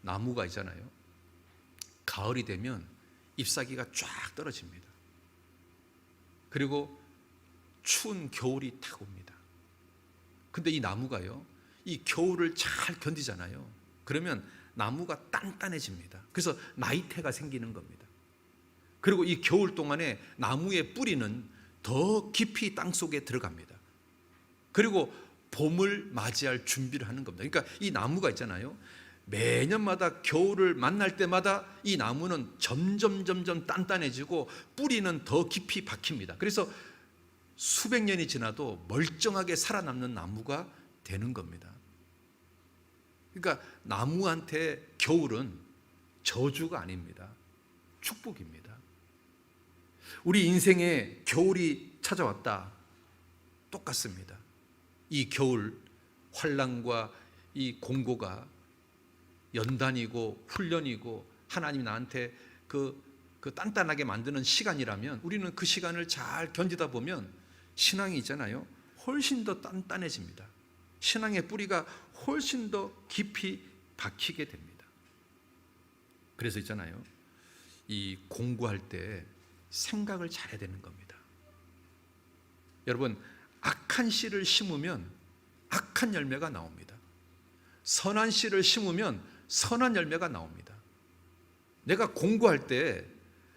A: 나무가 있잖아요, 가을이 되면 잎사귀가 쫙 떨어집니다. 그리고 추운 겨울이 탁 옵니다. 근데 이 나무가요, 이 겨울을 잘 견디잖아요. 그러면 나무가 단단해집니다. 그래서 나이테가 생기는 겁니다. 그리고 이 겨울 동안에 나무의 뿌리는 더 깊이 땅속에 들어갑니다. 그리고 봄을 맞이할 준비를 하는 겁니다. 그러니까 이 나무가 있잖아요, 매년마다 겨울을 만날 때마다 이 나무는 점점 단단해지고 뿌리는 더 깊이 박힙니다. 그래서 수백 년이 지나도 멀쩡하게 살아남는 나무가 되는 겁니다. 그러니까 나무한테 겨울은 저주가 아닙니다. 축복입니다. 우리 인생에 겨울이 찾아왔다, 똑같습니다. 이 겨울 환난과 이 공고가 연단이고 훈련이고 하나님이 나한테 그 단단하게 만드는 시간이라면 우리는 그 시간을 잘 견디다 보면 신앙이 있잖아요, 훨씬 더 단단해집니다. 신앙의 뿌리가 훨씬 더 깊이 박히게 됩니다. 그래서 있잖아요, 이 공부할 때 생각을 잘해야 되는 겁니다. 여러분, 악한 씨를 심으면 악한 열매가 나옵니다. 선한 씨를 심으면 선한 열매가 나옵니다. 내가 공부할 때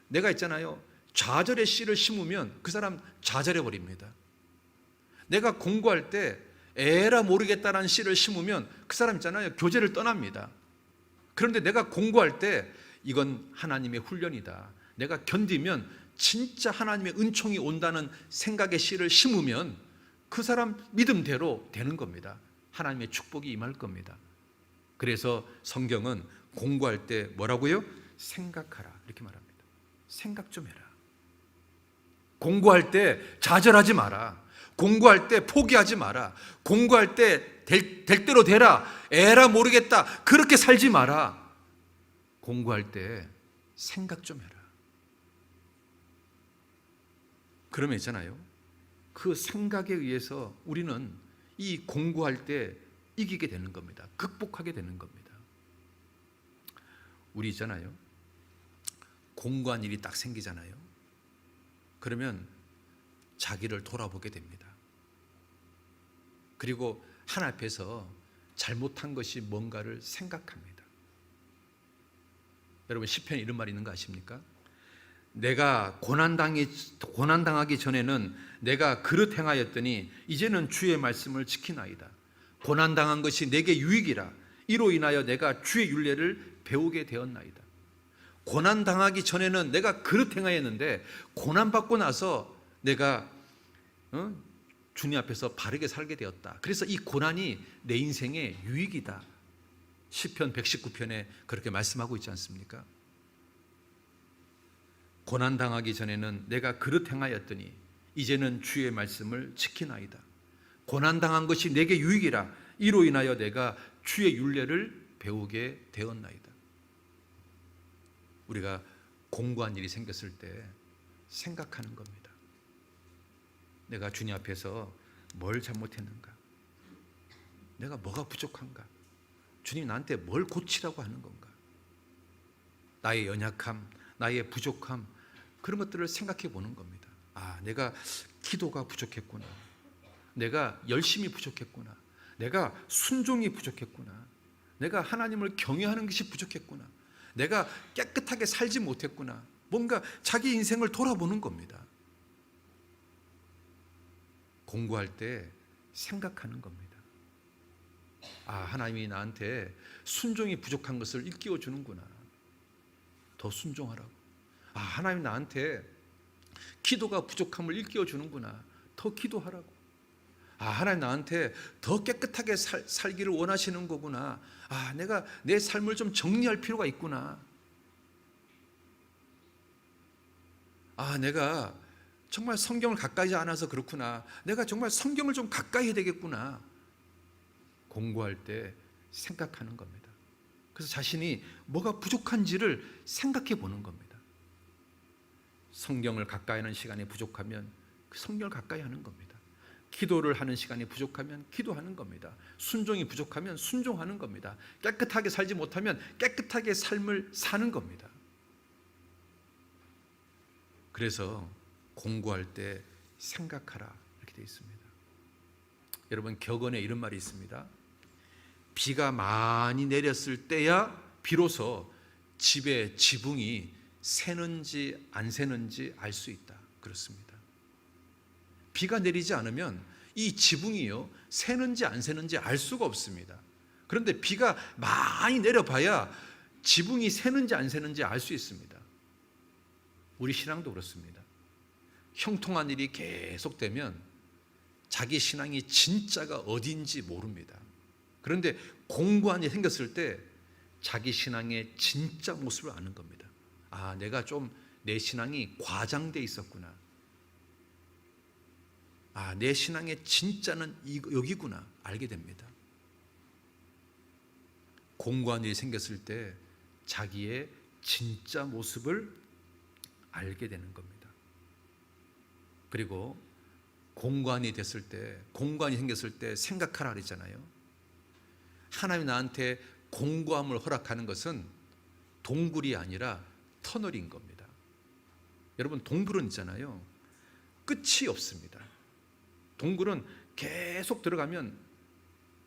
A: 내가 있잖아요, 좌절의 씨를 심으면 그 사람 좌절해 버립니다. 내가 공부할 때 에라 모르겠다라는 씨를 심으면 그 사람 있잖아요, 교제를 떠납니다. 그런데 내가 공부할 때 이건 하나님의 훈련이다, 내가 견디면 진짜 하나님의 은총이 온다는 생각의 씨를 심으면 그 사람 믿음대로 되는 겁니다. 하나님의 축복이 임할 겁니다. 그래서 성경은 공부할 때 뭐라고요? 생각하라, 이렇게 말합니다. 생각 좀 해라. 공부할 때 좌절하지 마라. 공부할 때 포기하지 마라. 공부할 때 될 대로 되라. 에라 모르겠다, 그렇게 살지 마라. 공부할 때 생각 좀 해라. 그러면 있잖아요, 그 생각에 의해서 우리는 이 공부할 때 이기게 되는 겁니다. 극복하게 되는 겁니다. 우리 있잖아요, 공부한 일이 딱 생기잖아요. 그러면 자기를 돌아보게 됩니다. 그리고 하나님 앞에서 잘못한 것이 뭔가를 생각합니다. 여러분, 시편에 이런 말이 있는 거 아십니까? 내가 고난당하기 전에는 내가 그릇 행하였더니 이제는 주의 말씀을 지키나이다. 고난당한 것이 내게 유익이라. 이로 인하여 내가 주의 율례를 배우게 되었나이다. 고난당하기 전에는 내가 그릇 행하였는데 고난받고 나서 내가 주님 앞에서 바르게 살게 되었다. 그래서 이 고난이 내 인생의 유익이다. 시편 119편에 그렇게 말씀하고 있지 않습니까? 고난당하기 전에는 내가 그릇 행하였더니 이제는 주의 말씀을 지키나이다. 고난당한 것이 내게 유익이라. 이로 인하여 내가 주의 율례를 배우게 되었나이다. 우리가 공부한 일이 생겼을 때 생각하는 겁니다. 내가 주님 앞에서 뭘 잘못했는가? 내가 뭐가 부족한가? 주님이 나한테 뭘 고치라고 하는 건가? 나의 연약함, 나의 부족함, 그런 것들을 생각해 보는 겁니다. 아, 내가 기도가 부족했구나. 내가 열심히 부족했구나. 내가 순종이 부족했구나. 내가 하나님을 경외하는 것이 부족했구나. 내가 깨끗하게 살지 못했구나. 뭔가 자기 인생을 돌아보는 겁니다. 공부할 때 생각하는 겁니다. 아, 하나님이 나한테 순종이 부족한 것을 일깨워 주는구나. 더 순종하라고. 아, 하나님 나한테 기도가 부족함을 일깨워 주는구나. 더 기도하라고. 아, 하나님 나한테 더 깨끗하게 살기를 원하시는 거구나. 아, 내가 내 삶을 좀 정리할 필요가 있구나. 아, 내가 정말 성경을 가까이 하지 않아서 그렇구나. 내가 정말 성경을 좀 가까이 해야 되겠구나. 공부할 때 생각하는 겁니다. 그래서 자신이 뭐가 부족한지를 생각해 보는 겁니다. 성경을 가까이 하는 시간이 부족하면 그 성경을 가까이 하는 겁니다. 기도를 하는 시간이 부족하면 기도하는 겁니다. 순종이 부족하면 순종하는 겁니다. 깨끗하게 살지 못하면 깨끗하게 삶을 사는 겁니다. 그래서 공부할 때 생각하라 이렇게 되어 있습니다. 여러분, 격언에 이런 말이 있습니다. 비가 많이 내렸을 때야 비로소 집의 지붕이 새는지 안 새는지 알 수 있다. 그렇습니다. 비가 내리지 않으면 이 지붕이요, 새는지 안 새는지 알 수가 없습니다. 그런데 비가 많이 내려봐야 지붕이 새는지 안 새는지 알 수 있습니다. 우리 신앙도 그렇습니다. 형통한 일이 계속되면 자기 신앙이 진짜가 어딘지 모릅니다. 그런데 공고한 일이 생겼을 때 자기 신앙의 진짜 모습을 아는 겁니다. 아, 내가 좀 내 신앙이 과장돼 있었구나. 아, 내 신앙의 진짜는 여기구나 알게 됩니다. 공고한 일이 생겼을 때 자기의 진짜 모습을 알게 되는 겁니다. 그리고 공고한이 됐을 때, 공고한이 생겼을 때 생각하라 그랬잖아요. 하나님이 나한테 공고함을 허락하는 것은 동굴이 아니라 터널인 겁니다. 여러분, 동굴은 있잖아요, 끝이 없습니다. 동굴은 계속 들어가면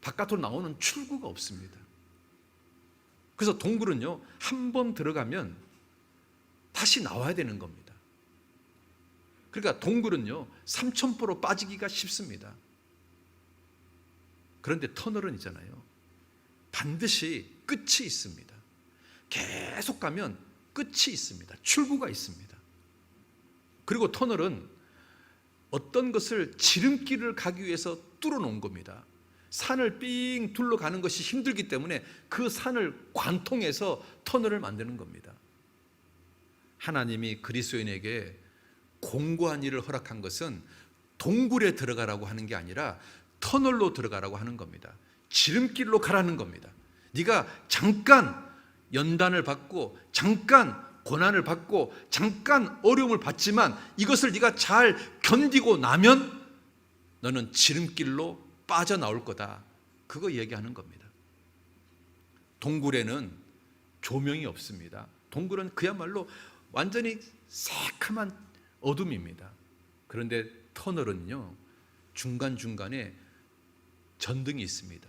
A: 바깥으로 나오는 출구가 없습니다. 그래서 동굴은요, 한 번 들어가면 다시 나와야 되는 겁니다. 그러니까 동굴은요, 삼천포로 빠지기가 쉽습니다. 그런데 터널은 있잖아요, 반드시 끝이 있습니다. 계속 가면 끝이 있습니다. 출구가 있습니다. 그리고 터널은 어떤 것을 지름길을 가기 위해서 뚫어놓은 겁니다. 산을 삥 둘러가는 것이 힘들기 때문에 그 산을 관통해서 터널을 만드는 겁니다. 하나님이 그리스도인에게 공고한 일을 허락한 것은 동굴에 들어가라고 하는 게 아니라 터널로 들어가라고 하는 겁니다. 지름길로 가라는 겁니다. 네가 잠깐 연단을 받고 잠깐 고난을 받고 잠깐 어려움을 받지만 이것을 네가 잘 견디고 나면 너는 지름길로 빠져나올 거다. 그거 얘기하는 겁니다. 동굴에는 조명이 없습니다. 동굴은 그야말로 완전히 새카만 어둠입니다. 그런데 터널은요, 중간중간에 전등이 있습니다.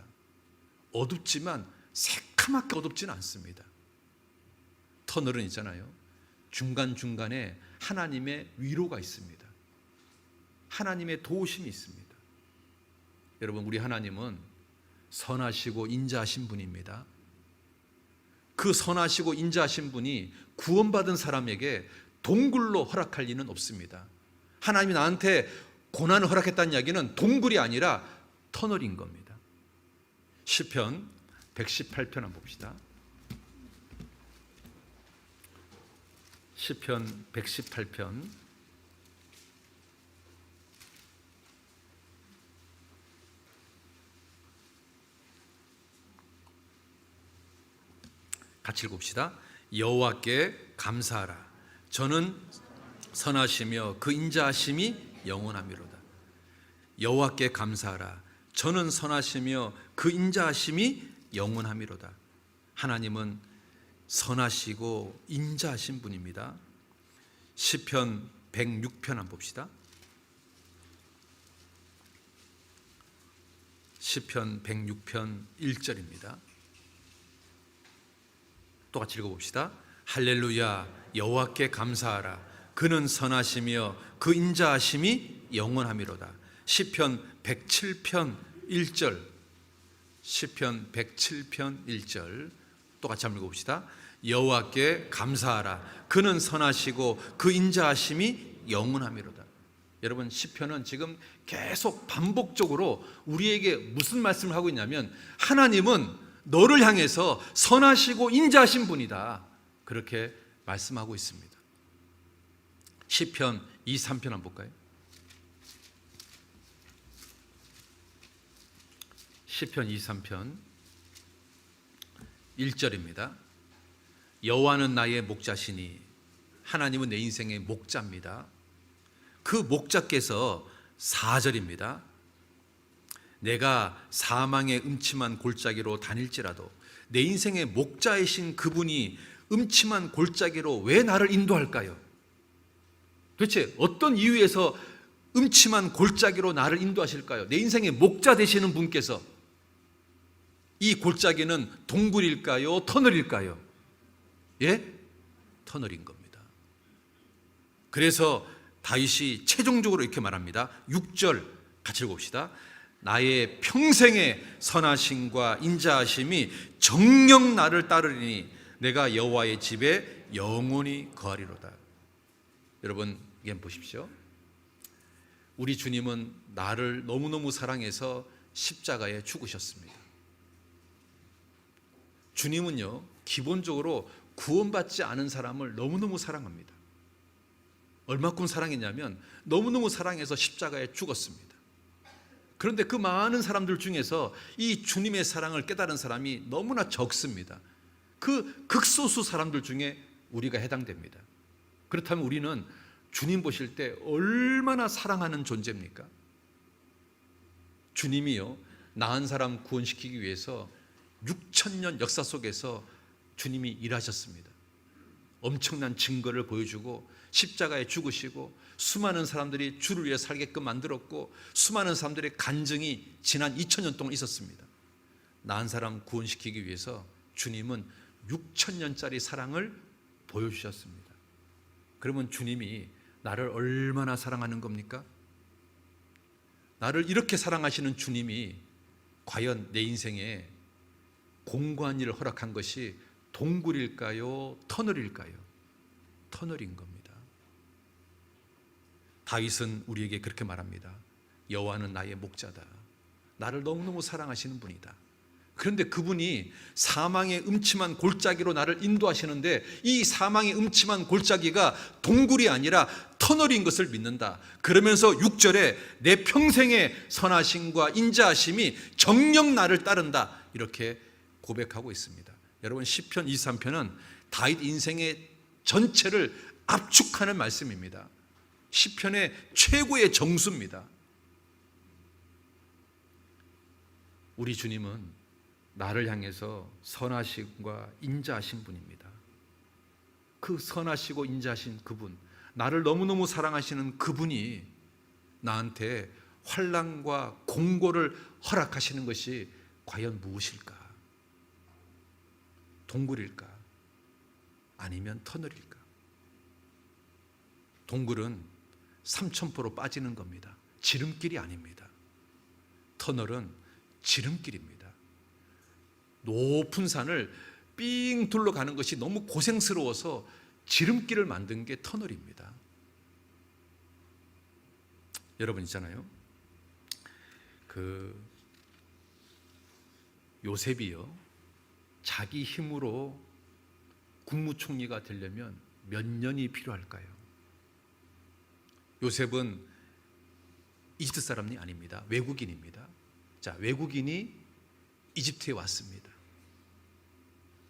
A: 어둡지만 새카맣게 어둡지는 않습니다. 터널은 있잖아요, 중간중간에 하나님의 위로가 있습니다. 하나님의 도우심이 있습니다. 여러분, 우리 하나님은 선하시고 인자하신 분입니다. 그 선하시고 인자하신 분이 구원받은 사람에게 동굴로 허락할 리는 없습니다. 하나님이 나한테 고난을 허락했다는 이야기는 동굴이 아니라 터널인 겁니다. 시편 118편 한번 봅시다. 시편 118편 같이 읽읍시다. 여호와께 감사하라. 저는 선하시며 그 인자하심이 영원하미로다. 여호와께 감사하라. 저는 선하시며 그 인자하심이 영원하미로다. 하나님은 선하시고 인자하신 분입니다. 시편 106편 한번 봅시다. 시편 106편 1절입니다. 똑같이 읽어봅시다. 할렐루야, 여호와께 감사하라. 그는 선하시며 그 인자하심이 영원하미로다. 시편 107편 1절. 시편 107편 1절 똑같이 한번 읽어봅시다. 여호와께 감사하라. 그는 선하시고 그 인자하심이 영원하미로다. 여러분, 시편은 지금 계속 반복적으로 우리에게 무슨 말씀을 하고 있냐면, 하나님은 너를 향해서 선하시고 인자하신 분이다, 그렇게 말씀하고 있습니다. 시편 23편 한번 볼까요? 시편 23편 1절입니다. 여호와는 나의 목자시니, 하나님은 내 인생의 목자입니다. 그 목자께서 4절입니다. 내가 사망의 음침한 골짜기로 다닐지라도, 내 인생의 목자이신 그분이 음침한 골짜기로 왜 나를 인도할까요? 도대체 어떤 이유에서 음침한 골짜기로 나를 인도하실까요? 내 인생의 목자 되시는 분께서. 이 골짜기는 동굴일까요? 터널일까요? 예? 터널인 겁니다. 그래서 다윗이 최종적으로 이렇게 말합니다. 6절 같이 읽어봅시다. 나의 평생의 선하심과 인자하심이 정녕 나를 따르리니 내가 여호와의 집에 영원히 거하리로다. 여러분, 이게 보십시오. 우리 주님은 나를 너무너무 사랑해서 십자가에 죽으셨습니다. 주님은요, 기본적으로 구원받지 않은 사람을 너무너무 사랑합니다. 얼마큼 사랑했냐면 너무너무 사랑해서 십자가에 죽었습니다. 그런데 그 많은 사람들 중에서 이 주님의 사랑을 깨달은 사람이 너무나 적습니다. 그 극소수 사람들 중에 우리가 해당됩니다. 그렇다면 우리는 주님 보실 때 얼마나 사랑하는 존재입니까? 주님이요, 나은 사람 구원시키기 위해서 6,000년 역사 속에서 주님이 일하셨습니다. 엄청난 증거를 보여주고 십자가에 죽으시고 수많은 사람들이 주를 위해 살게끔 만들었고 수많은 사람들의 간증이 지난 2000년 동안 있었습니다. 나은 사람 구원시키기 위해서 주님은 6,000년짜리 사랑을 보여주셨습니다. 그러면 주님이 나를 얼마나 사랑하는 겁니까? 나를 이렇게 사랑하시는 주님이 과연 내 인생에 공고한 일을 허락한 것이 동굴일까요? 터널일까요? 터널인 겁니다. 다윗은 우리에게 그렇게 말합니다. 여호와는 나의 목자다. 나를 너무너무 사랑하시는 분이다. 그런데 그분이 사망의 음침한 골짜기로 나를 인도하시는데 이 사망의 음침한 골짜기가 동굴이 아니라 터널인 것을 믿는다. 그러면서 6절에 내 평생의 선하심과 인자하심이 정녕 나를 따른다, 이렇게 고백하고 있습니다. 여러분, 시편 23편은 다윗 인생의 전체를 압축하는 말씀입니다. 시편의 최고의 정수입니다. 우리 주님은 나를 향해서 선하심과 인자하신 분입니다. 그 선하시고 인자하신 그분, 나를 너무너무 사랑하시는 그분이 나한테 환난과 공고를 허락하시는 것이 과연 무엇일까? 동굴일까? 아니면 터널일까? 동굴은 삼천포로 빠지는 겁니다. 지름길이 아닙니다. 터널은 지름길입니다. 높은 산을 삥 둘러가는 것이 너무 고생스러워서 지름길을 만든 게 터널입니다. 여러분 있잖아요, 그 요셉이요, 자기 힘으로 국무총리가 되려면 몇 년이 필요할까요? 요셉은 이집트 사람이 아닙니다. 외국인입니다. 자, 외국인이 이집트에 왔습니다.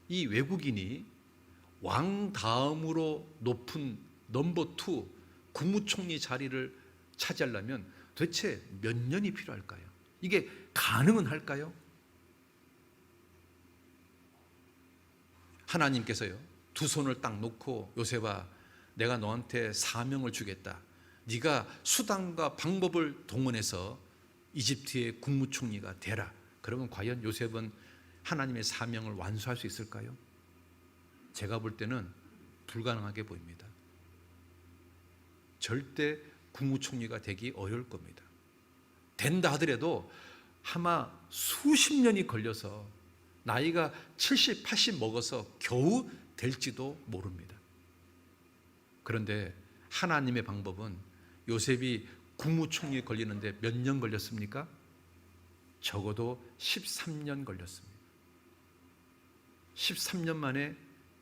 A: 이 외국인이 왕 다음으로 높은 넘버 2 국무총리 자리를 차지하려면 도대체 몇 년이 필요할까요? 이게 가능은 할까요? 하나님께서요, 두 손을 딱 놓고 요셉아, 내가 너한테 사명을 주겠다. 네가 수단과 방법을 동원해서 이집트의 국무총리가 되라. 그러면 과연 요셉은 하나님의 사명을 완수할 수 있을까요? 제가 볼 때는 불가능하게 보입니다. 절대 국무총리가 되기 어려울 겁니다. 된다 하더라도 아마 수십 년이 걸려서 나이가 70, 80 먹어서 겨우 될지도 모릅니다. 그런데 하나님의 방법은 요셉이 국무총리에 걸리는데 몇 년 걸렸습니까? 적어도 13년 걸렸습니다. 13년 만에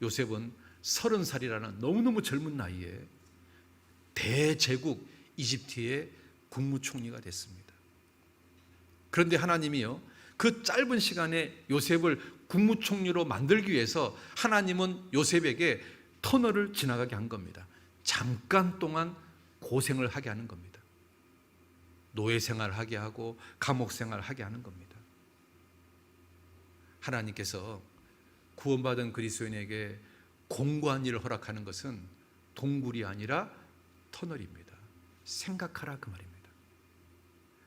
A: 요셉은 30살이라는 너무너무 젊은 나이에 대제국 이집트의 국무총리가 됐습니다. 그런데 하나님이요, 그 짧은 시간에 요셉을 국무총리로 만들기 위해서 하나님은 요셉에게 터널을 지나가게 한 겁니다. 잠깐 동안 고생을 하게 하는 겁니다. 노예 생활을 하게 하고 감옥 생활을 하게 하는 겁니다. 하나님께서 구원받은 그리스도인에게 공고한 일을 허락하는 것은 동굴이 아니라 터널입니다. 생각하라 그 말입니다.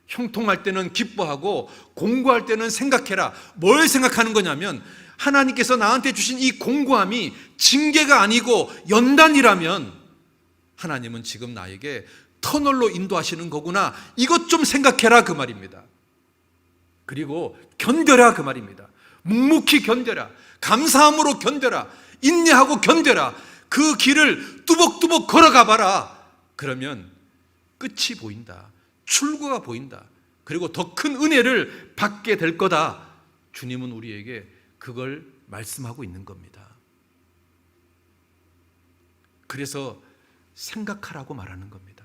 A: 형통할 때는 기뻐하고 공고할 때는 생각해라. 뭘 생각하는 거냐면 하나님께서 나한테 주신 이 공고함이 징계가 아니고 연단이라면 하나님은 지금 나에게 터널로 인도하시는 거구나. 이것 좀 생각해라 그 말입니다. 그리고 견뎌라 그 말입니다. 묵묵히 견뎌라. 감사함으로 견뎌라. 인내하고 견뎌라. 그 길을 뚜벅뚜벅 걸어가 봐라. 그러면 끝이 보인다. 출구가 보인다. 그리고 더 큰 은혜를 받게 될 거다. 주님은 우리에게 그걸 말씀하고 있는 겁니다. 그래서 생각하라고 말하는 겁니다.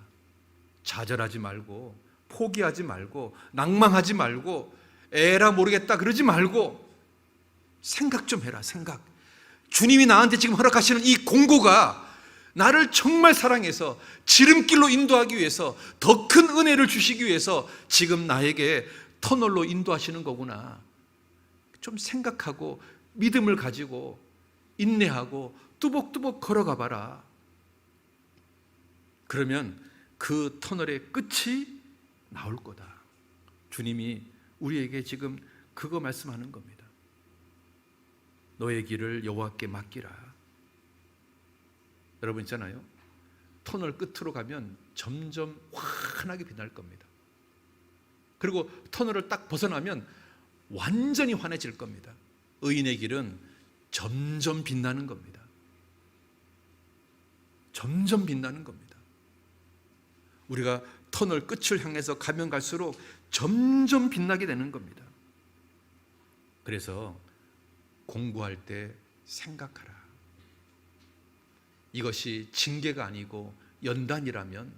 A: 좌절하지 말고 포기하지 말고 낭망하지 말고 에라 모르겠다 그러지 말고 생각 좀 해라. 생각. 주님이 나한테 지금 허락하시는 이 공고가 나를 정말 사랑해서 지름길로 인도하기 위해서 더 큰 은혜를 주시기 위해서 지금 나에게 터널로 인도하시는 거구나. 좀 생각하고 믿음을 가지고 인내하고 뚜벅뚜벅 걸어가 봐라. 그러면 그 터널의 끝이 나올 거다. 주님이 우리에게 지금 그거 말씀하는 겁니다. 너의 길을 여호와께 맡기라. 여러분 있잖아요, 터널 끝으로 가면 점점 환하게 빛날 겁니다. 그리고 터널을 딱 벗어나면 완전히 환해질 겁니다. 의인의 길은 점점 빛나는 겁니다. 점점 빛나는 겁니다. 우리가 터널 끝을 향해서 가면 갈수록 점점 빛나게 되는 겁니다. 그래서 공부할 때 생각하라. 이것이 징계가 아니고 연단이라면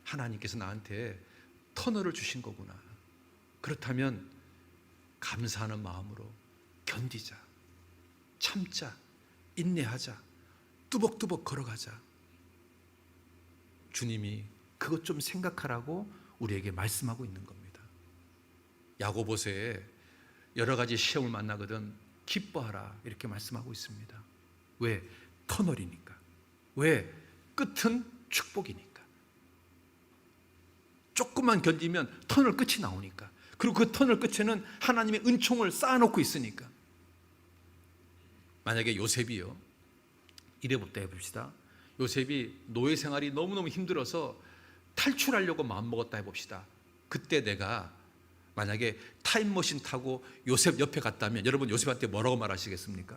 A: 하나님께서 나한테 터널을 주신 거구나. 그렇다면 감사하는 마음으로 견디자, 참자, 인내하자, 뚜벅뚜벅 걸어가자. 주님이 그것 좀 생각하라고 우리에게 말씀하고 있는 겁니다. 야고보서에 여러 가지 시험을 만나거든 기뻐하라 이렇게 말씀하고 있습니다. 왜? 터널이니까. 왜? 끝은 축복이니까. 조금만 견디면 터널 끝이 나오니까. 그리고 그 터널 끝에는 하나님의 은총을 쌓아놓고 있으니까. 만약에 요셉이요, 이래봅다 해봅시다. 요셉이 노예 생활이 너무너무 힘들어서 탈출하려고 마음먹었다 해봅시다. 그때 내가 만약에 타임머신 타고 요셉 옆에 갔다면 여러분 요셉한테 뭐라고 말하시겠습니까?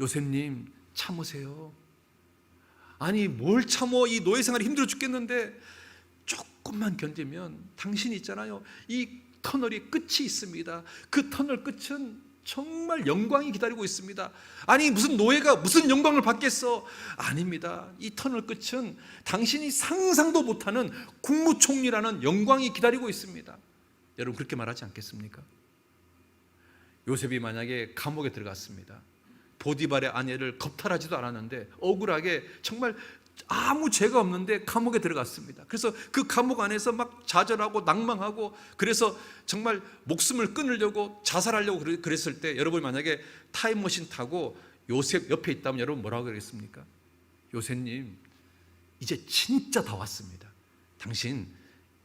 A: 요셉님 참으세요. 아니 뭘 참어, 이 노예 생활이 힘들어 죽겠는데 조금만 견디면 당신이 있잖아요, 이 터널이 끝이 있습니다. 그 터널 끝은 정말 영광이 기다리고 있습니다. 아니 무슨 노예가 무슨 영광을 받겠어? 아닙니다. 이 터널 끝은 당신이 상상도 못하는 국무총리라는 영광이 기다리고 있습니다. 여러분 그렇게 말하지 않겠습니까? 요셉이 만약에 감옥에 들어갔습니다. 보디발의 아내를 겁탈하지도 않았는데 억울하게 정말 아무 죄가 없는데 감옥에 들어갔습니다. 그래서 그 감옥 안에서 막 좌절하고 낭망하고 그래서 정말 목숨을 끊으려고 자살하려고 그랬을 때 여러분 만약에 타임머신 타고 요셉 옆에 있다면 여러분 뭐라고 그러겠습니까? 요셉님 이제 진짜 다 왔습니다. 당신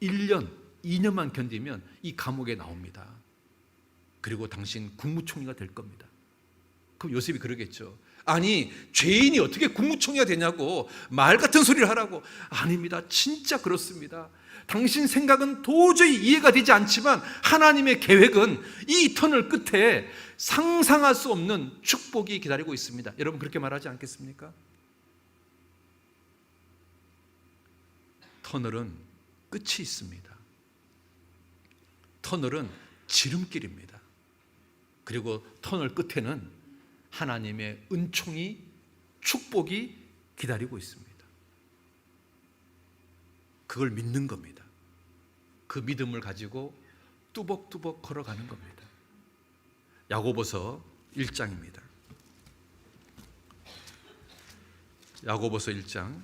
A: 1년, 2년만 견디면 이 감옥에 나옵니다. 그리고 당신 국무총리가 될 겁니다. 그럼 요셉이 그러겠죠. 아니, 죄인이 어떻게 국무총리가 되냐고 말 같은 소리를 하라고. 아닙니다. 진짜 그렇습니다. 당신 생각은 도저히 이해가 되지 않지만 하나님의 계획은 이 터널 끝에 상상할 수 없는 축복이 기다리고 있습니다. 여러분 그렇게 말하지 않겠습니까? 터널은 끝이 있습니다. 터널은 지름길입니다. 그리고 터널 끝에는 하나님의 은총이, 축복이 기다리고 있습니다. 그걸 믿는 겁니다. 그 믿음을 가지고 뚜벅뚜벅 걸어가는 겁니다. 야고보서 1장입니다. 야고보서 1장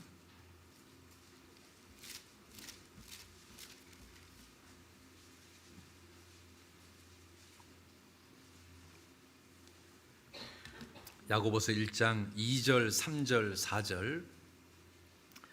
A: 야고보서 1장 2절, 3절, 4절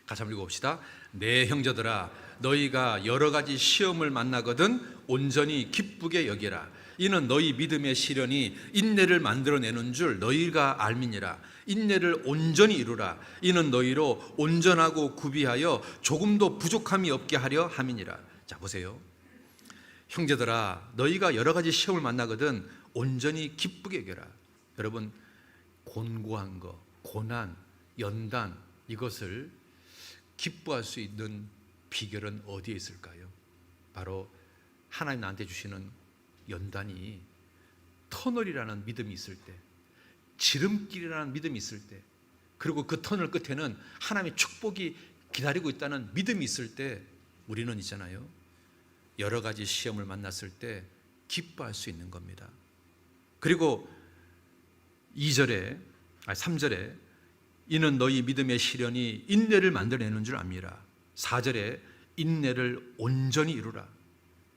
A: 같이 한번 읽어봅시다. 내 형제들아, 너희가 여러 가지 시험을 만나거든 온전히 기쁘게 여기라. 이는 너희 믿음의 시련이 인내를 만들어내는 줄 너희가 알미니라. 인내를 온전히 이루라. 이는 너희로 온전하고 구비하여 조금도 부족함이 없게 하려 함이니라. 자, 보세요. 형제들아, 너희가 여러 가지 시험을 만나거든 온전히 기쁘게 여겨라. 여러분, 곤고한 거, 고난, 연단, 이것을 기뻐할 수 있는 비결은 어디에 있을까요? 바로 하나님 나한테 주시는 연단이 터널이라는 믿음이 있을 때, 지름길이라는 믿음이 있을 때, 그리고 그 터널 끝에는 하나님의 축복이 기다리고 있다는 믿음이 있을 때 우리는 있잖아요, 여러 가지 시험을 만났을 때 기뻐할 수 있는 겁니다. 그리고 3절에 이는 너희 믿음의 시련이 인내를 만들어내는 줄 압니다. 4절에 인내를 온전히 이루라.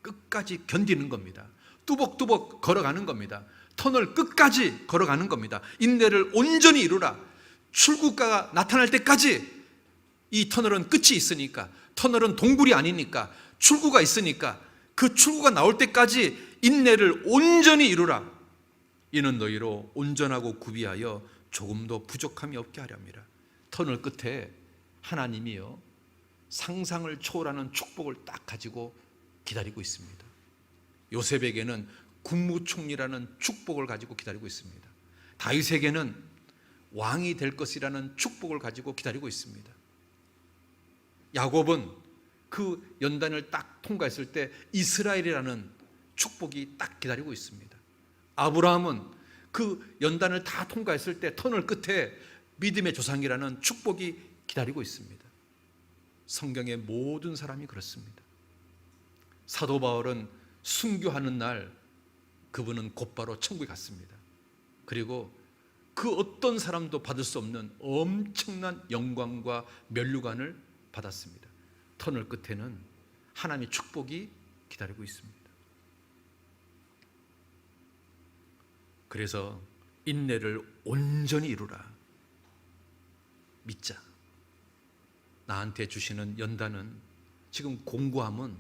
A: 끝까지 견디는 겁니다. 뚜벅뚜벅 걸어가는 겁니다. 터널 끝까지 걸어가는 겁니다. 인내를 온전히 이루라. 출구가 나타날 때까지. 이 터널은 끝이 있으니까, 터널은 동굴이 아니니까, 출구가 있으니까 그 출구가 나올 때까지 인내를 온전히 이루라. 이는 너희로 온전하고 구비하여 조금도 부족함이 없게 하려 함이라. 터널 끝에 하나님이요 상상을 초월하는 축복을 딱 가지고 기다리고 있습니다. 요셉에게는 국무총리라는 축복을 가지고 기다리고 있습니다. 다윗에게는 왕이 될 것이라는 축복을 가지고 기다리고 있습니다. 야곱은 그 연단을 딱 통과했을 때 이스라엘이라는 축복이 딱 기다리고 있습니다. 아브라함은 그 연단을 다 통과했을 때 터널 끝에 믿음의 조상이라는 축복이 기다리고 있습니다. 성경의 모든 사람이 그렇습니다. 사도 바울은 순교하는 날 그분은 곧바로 천국에 갔습니다. 그리고 그 어떤 사람도 받을 수 없는 엄청난 영광과 면류관을 받았습니다. 터널 끝에는 하나님의 축복이 기다리고 있습니다. 그래서 인내를 온전히 이루라. 믿자. 나한테 주시는 연단은, 지금 공고함은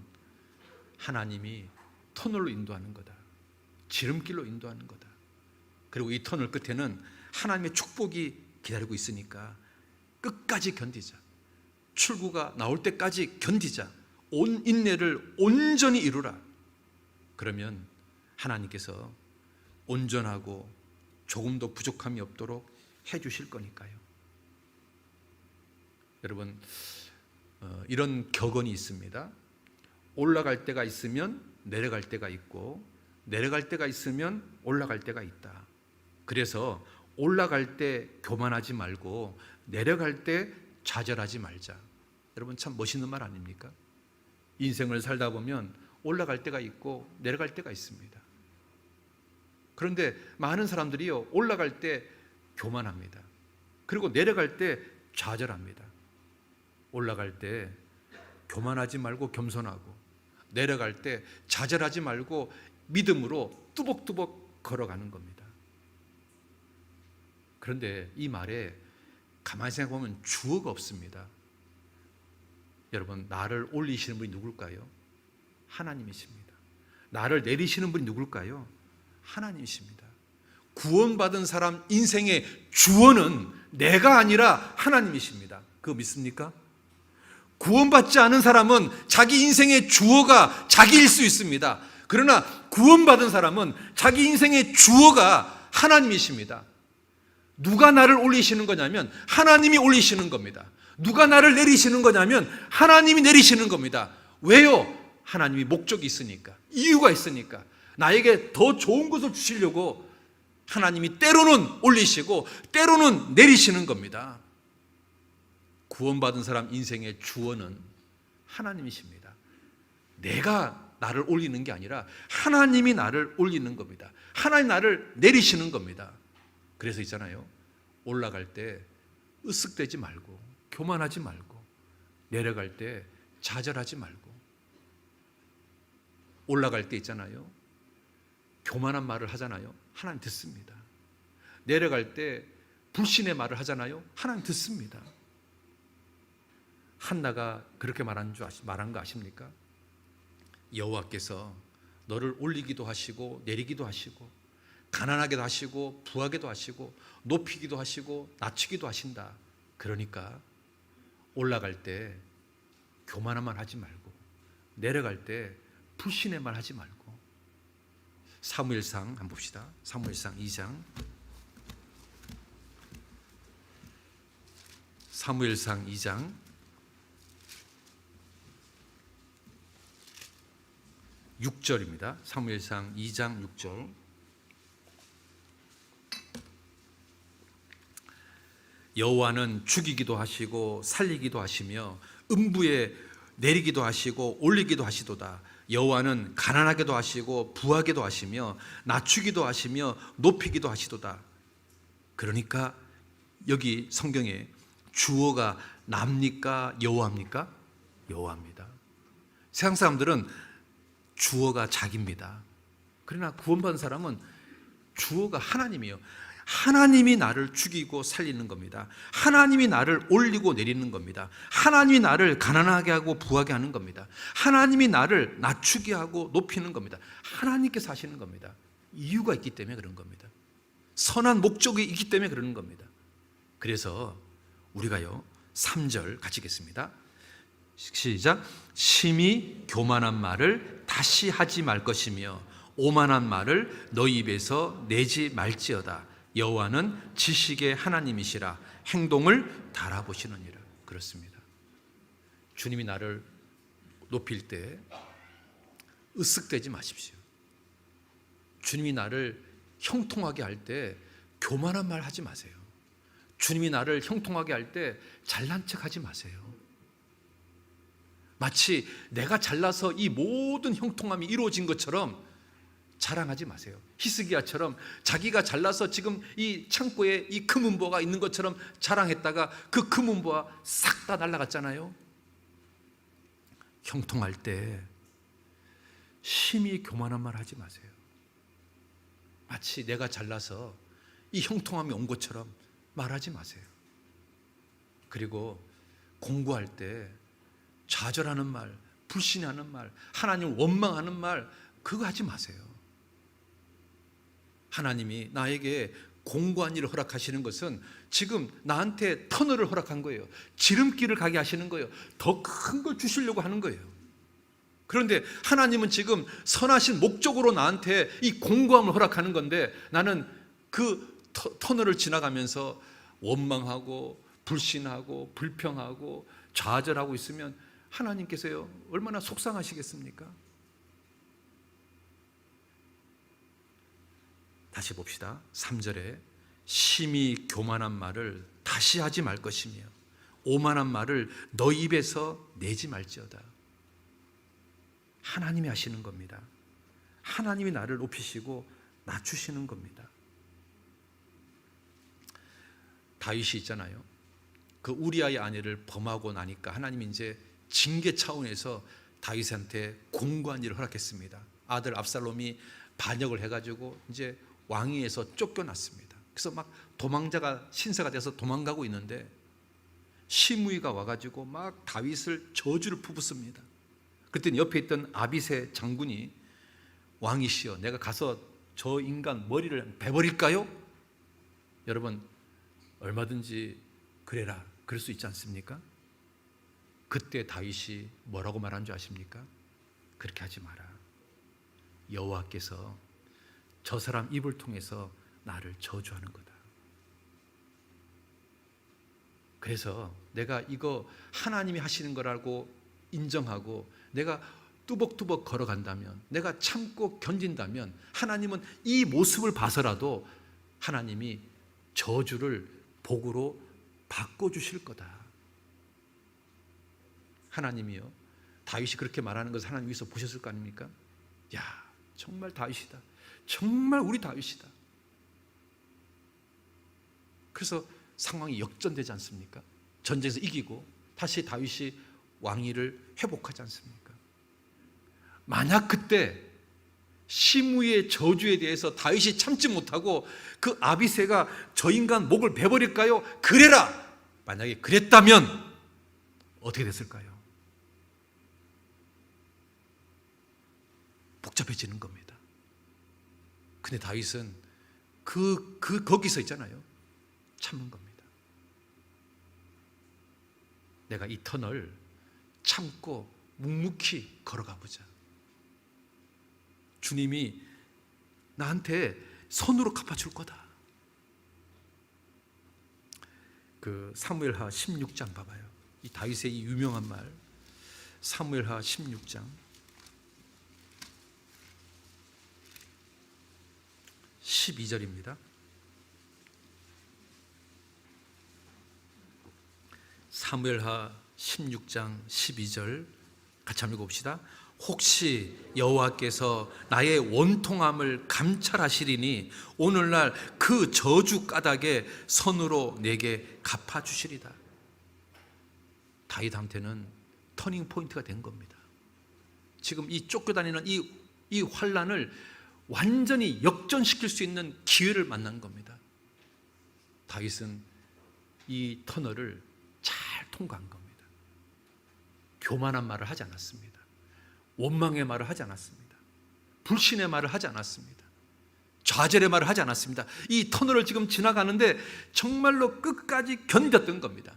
A: 하나님이 터널로 인도하는 거다. 지름길로 인도하는 거다. 그리고 이 터널 끝에는 하나님의 축복이 기다리고 있으니까 끝까지 견디자. 출구가 나올 때까지 견디자. 온 인내를 온전히 이루라. 그러면 하나님께서 온전하고 조금도 부족함이 없도록 해주실 거니까요. 여러분, 이런 격언이 있습니다. 올라갈 때가 있으면 내려갈 때가 있고, 내려갈 때가 있으면 올라갈 때가 있다. 그래서 올라갈 때 교만하지 말고 내려갈 때 좌절하지 말자. 여러분, 참 멋있는 말 아닙니까? 인생을 살다 보면 올라갈 때가 있고 내려갈 때가 있습니다. 그런데 많은 사람들이요, 올라갈 때 교만합니다. 그리고 내려갈 때 좌절합니다. 올라갈 때 교만하지 말고 겸손하고, 내려갈 때 좌절하지 말고 믿음으로 뚜벅뚜벅 걸어가는 겁니다. 그런데 이 말에 가만히 생각해보면 주어가 없습니다. 여러분, 나를 올리시는 분이 누굴까요? 하나님이십니다. 나를 내리시는 분이 누굴까요? 하나님이십니다. 구원받은 사람 인생의 주원은 내가 아니라 하나님이십니다. 그거 믿습니까? 구원받지 않은 사람은 자기 인생의 주어가 자기일 수 있습니다. 그러나 구원받은 사람은 자기 인생의 주어가 하나님이십니다. 누가 나를 올리시는 거냐면 하나님이 올리시는 겁니다. 누가 나를 내리시는 거냐면 하나님이 내리시는 겁니다. 왜요? 하나님이 목적이 있으니까, 이유가 있으니까, 나에게 더 좋은 것을 주시려고 하나님이 때로는 올리시고 때로는 내리시는 겁니다. 구원받은 사람 인생의 주어는 하나님이십니다. 내가 나를 올리는 게 아니라 하나님이 나를 올리는 겁니다. 하나님 나를 내리시는 겁니다. 그래서 있잖아요, 올라갈 때 으쓱대지 말고, 교만하지 말고, 내려갈 때 좌절하지 말고. 올라갈 때 있잖아요, 교만한 말을 하잖아요, 하나님 듣습니다. 내려갈 때 불신의 말을 하잖아요, 하나님 듣습니다. 한나가 그렇게 말한 거 아십니까? 여호와께서 너를 올리기도 하시고 내리기도 하시고 가난하게도 하시고 부하게도 하시고 높이기도 하시고 낮추기도 하신다. 그러니까 올라갈 때 교만한 말 하지 말고 내려갈 때 불신의 말 하지 말고. 사무엘상 한번 봅시다. 사무엘상 2장. 사무엘상 2장 6절입니다. 사무엘상 2장 6절. 여호와는 죽이기도 하시고 살리기도 하시며 음부에 내리기도 하시고 올리기도 하시도다. 여호와는 가난하게도 하시고 부하게도 하시며 낮추기도 하시며 높이기도 하시도다. 그러니까 여기 성경에 주어가 납니까 여호와입니까? 여호와입니다. 세상 사람들은 주어가 자기입니다. 그러나 구원받은 사람은 주어가 하나님이에요. 하나님이 나를 죽이고 살리는 겁니다. 하나님이 나를 올리고 내리는 겁니다. 하나님이 나를 가난하게 하고 부하게 하는 겁니다. 하나님이 나를 낮추게 하고 높이는 겁니다. 하나님께서 하시는 겁니다. 이유가 있기 때문에 그런 겁니다. 선한 목적이 있기 때문에 그러는 겁니다. 그래서 우리가요 3절 같이 읽겠습니다. 시작. 심히 교만한 말을 다시 하지 말 것이며 오만한 말을 너희 입에서 내지 말지어다. 여호와는 지식의 하나님이시라 행동을 달아보시느니라. 그렇습니다. 주님이 나를 높일 때 으쓱대지 마십시오. 주님이 나를 형통하게 할 때 교만한 말 하지 마세요. 주님이 나를 형통하게 할 때 잘난 척 하지 마세요. 마치 내가 잘나서 이 모든 형통함이 이루어진 것처럼 자랑하지 마세요. 히스기야처럼 자기가 잘나서 지금 이 창고에 이 금은보가 있는 것처럼 자랑했다가 그 금은보가 싹 다 날아갔잖아요. 형통할 때 심히 교만한 말 하지 마세요. 마치 내가 잘나서 이 형통함이 온 것처럼 말하지 마세요. 그리고 공부할 때 좌절하는 말, 불신하는 말, 하나님을 원망하는 말 그거 하지 마세요. 하나님이 나에게 공고한 일을 허락하시는 것은 지금 나한테 터널을 허락한 거예요. 지름길을 가게 하시는 거예요. 더 큰 걸 주시려고 하는 거예요. 그런데 하나님은 지금 선하신 목적으로 나한테 이 공고함을 허락하는 건데 나는 그 터널을 지나가면서 원망하고 불신하고 불평하고 좌절하고 있으면 하나님께서요 얼마나 속상하시겠습니까? 다시 봅시다. 3절에 심히 교만한 말을 다시 하지 말 것이며 오만한 말을 너희 입에서 내지 말지어다. 하나님이 하시는 겁니다. 하나님이 나를 높이시고 낮추시는 겁니다. 다윗이 있잖아요. 그 우리아의 아내를 범하고 나니까 하나님이 이제 징계 차원에서 다윗한테 공고한 일을 허락했습니다. 아들 압살롬이 반역을 해가지고 이제 왕위에서 쫓겨났습니다. 그래서 막 도망자가 신세가 돼서 도망가고 있는데 시므이가 와가지고 막 다윗을 저주를 퍼붓습니다. 그랬더니 옆에 있던 아비새 장군이 왕이시여, 내가 가서 저 인간 머리를 베버릴까요? 여러분, 얼마든지 그래라, 그럴 수 있지 않습니까? 그때 다윗이 뭐라고 말한 줄 아십니까? 그렇게 하지 마라. 여호와께서 저 사람 입을 통해서 나를 저주하는 거다. 그래서 내가 이거 하나님이 하시는 거라고 인정하고 내가 뚜벅뚜벅 걸어간다면, 내가 참고 견딘다면 하나님은 이 모습을 봐서라도 하나님이 저주를 복으로 바꿔주실 거다. 하나님이요, 다윗이 그렇게 말하는 것을 하나님 위해서 보셨을 거 아닙니까? 야, 정말 다윗이다. 정말 우리 다윗이다. 그래서 상황이 역전되지 않습니까? 전쟁에서 이기고 다시 다윗이 왕위를 회복하지 않습니까? 만약 그때 시므이의 저주에 대해서 다윗이 참지 못하고 그 아비새가 저 인간 목을 베버릴까요? 그래라! 만약에 그랬다면 어떻게 됐을까요? 복잡해지는 겁니다. 근데 다윗은 거기서 있잖아요. 참는 겁니다. 내가 이 터널 참고 묵묵히 걸어가 보자. 주님이 나한테 선으로 갚아줄 거다. 그 사무엘하 16장 봐봐요. 이 다윗의 이 유명한 말, 사무엘하 16장 12절입니다. 사무엘하 16장 12절 같이 한번 읽어봅시다. 혹시 여호와께서 나의 원통함을 감찰하시리니 오늘날 그 저주 까닭에 선으로 내게 갚아주시리다. 다윗한테는 터닝 포인트가 된 겁니다. 지금 이 쫓겨다니는 이 환란을 완전히 역전시킬 수 있는 기회를 만난 겁니다. 다윗은 이 터널을 잘 통과한 겁니다. 교만한 말을 하지 않았습니다. 원망의 말을 하지 않았습니다. 불신의 말을 하지 않았습니다. 좌절의 말을 하지 않았습니다. 이 터널을 지금 지나가는데 정말로 끝까지 견뎠던 겁니다.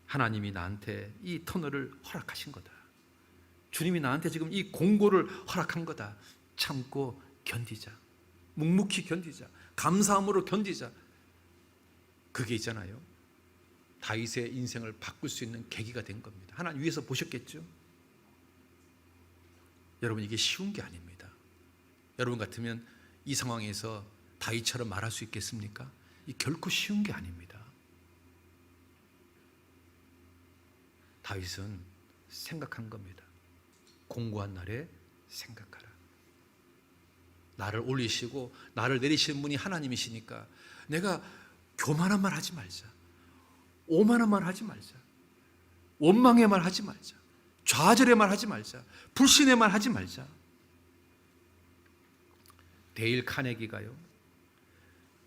A: 하나님이 나한테 이 터널을 허락하신 거다. 주님이 나한테 지금 이 공고를 허락한 거다. 참고 견디자. 묵묵히 견디자. 감사함으로 견디자. 그게 있잖아요, 다윗의 인생을 바꿀 수 있는 계기가 된 겁니다. 하나님 위에서 보셨겠죠? 여러분, 이게 쉬운 게 아닙니다. 여러분 같으면 이 상황에서 다윗처럼 말할 수 있겠습니까? 이 결코 쉬운 게 아닙니다. 다윗은 생각한 겁니다. 공고한 날에 생각하라. 나를 올리시고 나를 내리시는 분이 하나님이시니까 내가 교만한 말 하지 말자. 오만한 말 하지 말자. 원망의 말 하지 말자. 좌절의 말 하지 말자. 불신의 말 하지 말자. 데일 카네기가요,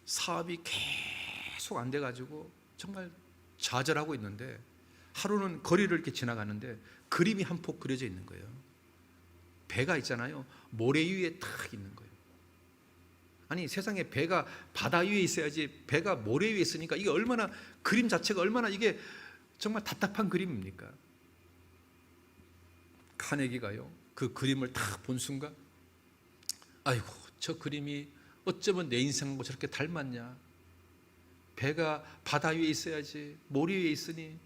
A: 사업이 계속 안 돼가지고 정말 좌절하고 있는데 하루는 거리를 이렇게 지나가는데 그림이 한 폭 그려져 있는 거예요. 배가 있잖아요, 모래 위에 탁 있는 거예요. 아니, 세상에 배가 바다 위에 있어야지 배가 모래 위에 있으니까 이게 얼마나, 그림 자체가 얼마나 이게 정말 답답한 그림입니까? 카네기가요, 그 그림을 딱 본 순간, 아이고, 저 그림이 어쩌면 내 인생하고 저렇게 닮았냐. 배가 바다 위에 있어야지 모래 위에 있으니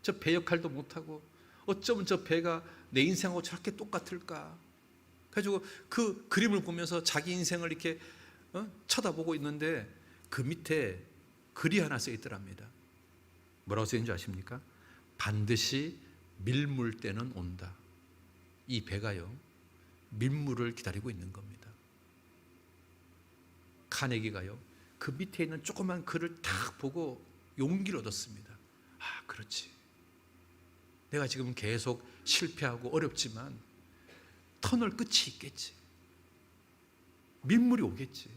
A: 저 배 역할도 못하고 어쩌면 저 배가 내 인생하고 저렇게 똑같을까. 그래가지고 그 그림을 보면서 자기 인생을 이렇게 쳐다보고 있는데 그 밑에 글이 하나 써 있더랍니다. 뭐라고 써 있는 줄 아십니까? 반드시 밀물 때는 온다. 이 배가요, 밀물을 기다리고 있는 겁니다. 카네기가요, 그 밑에 있는 조그만 글을 딱 보고 용기를 얻었습니다. 아, 그렇지. 내가 지금 계속 실패하고 어렵지만 터널 끝이 있겠지. 밀물이 오겠지.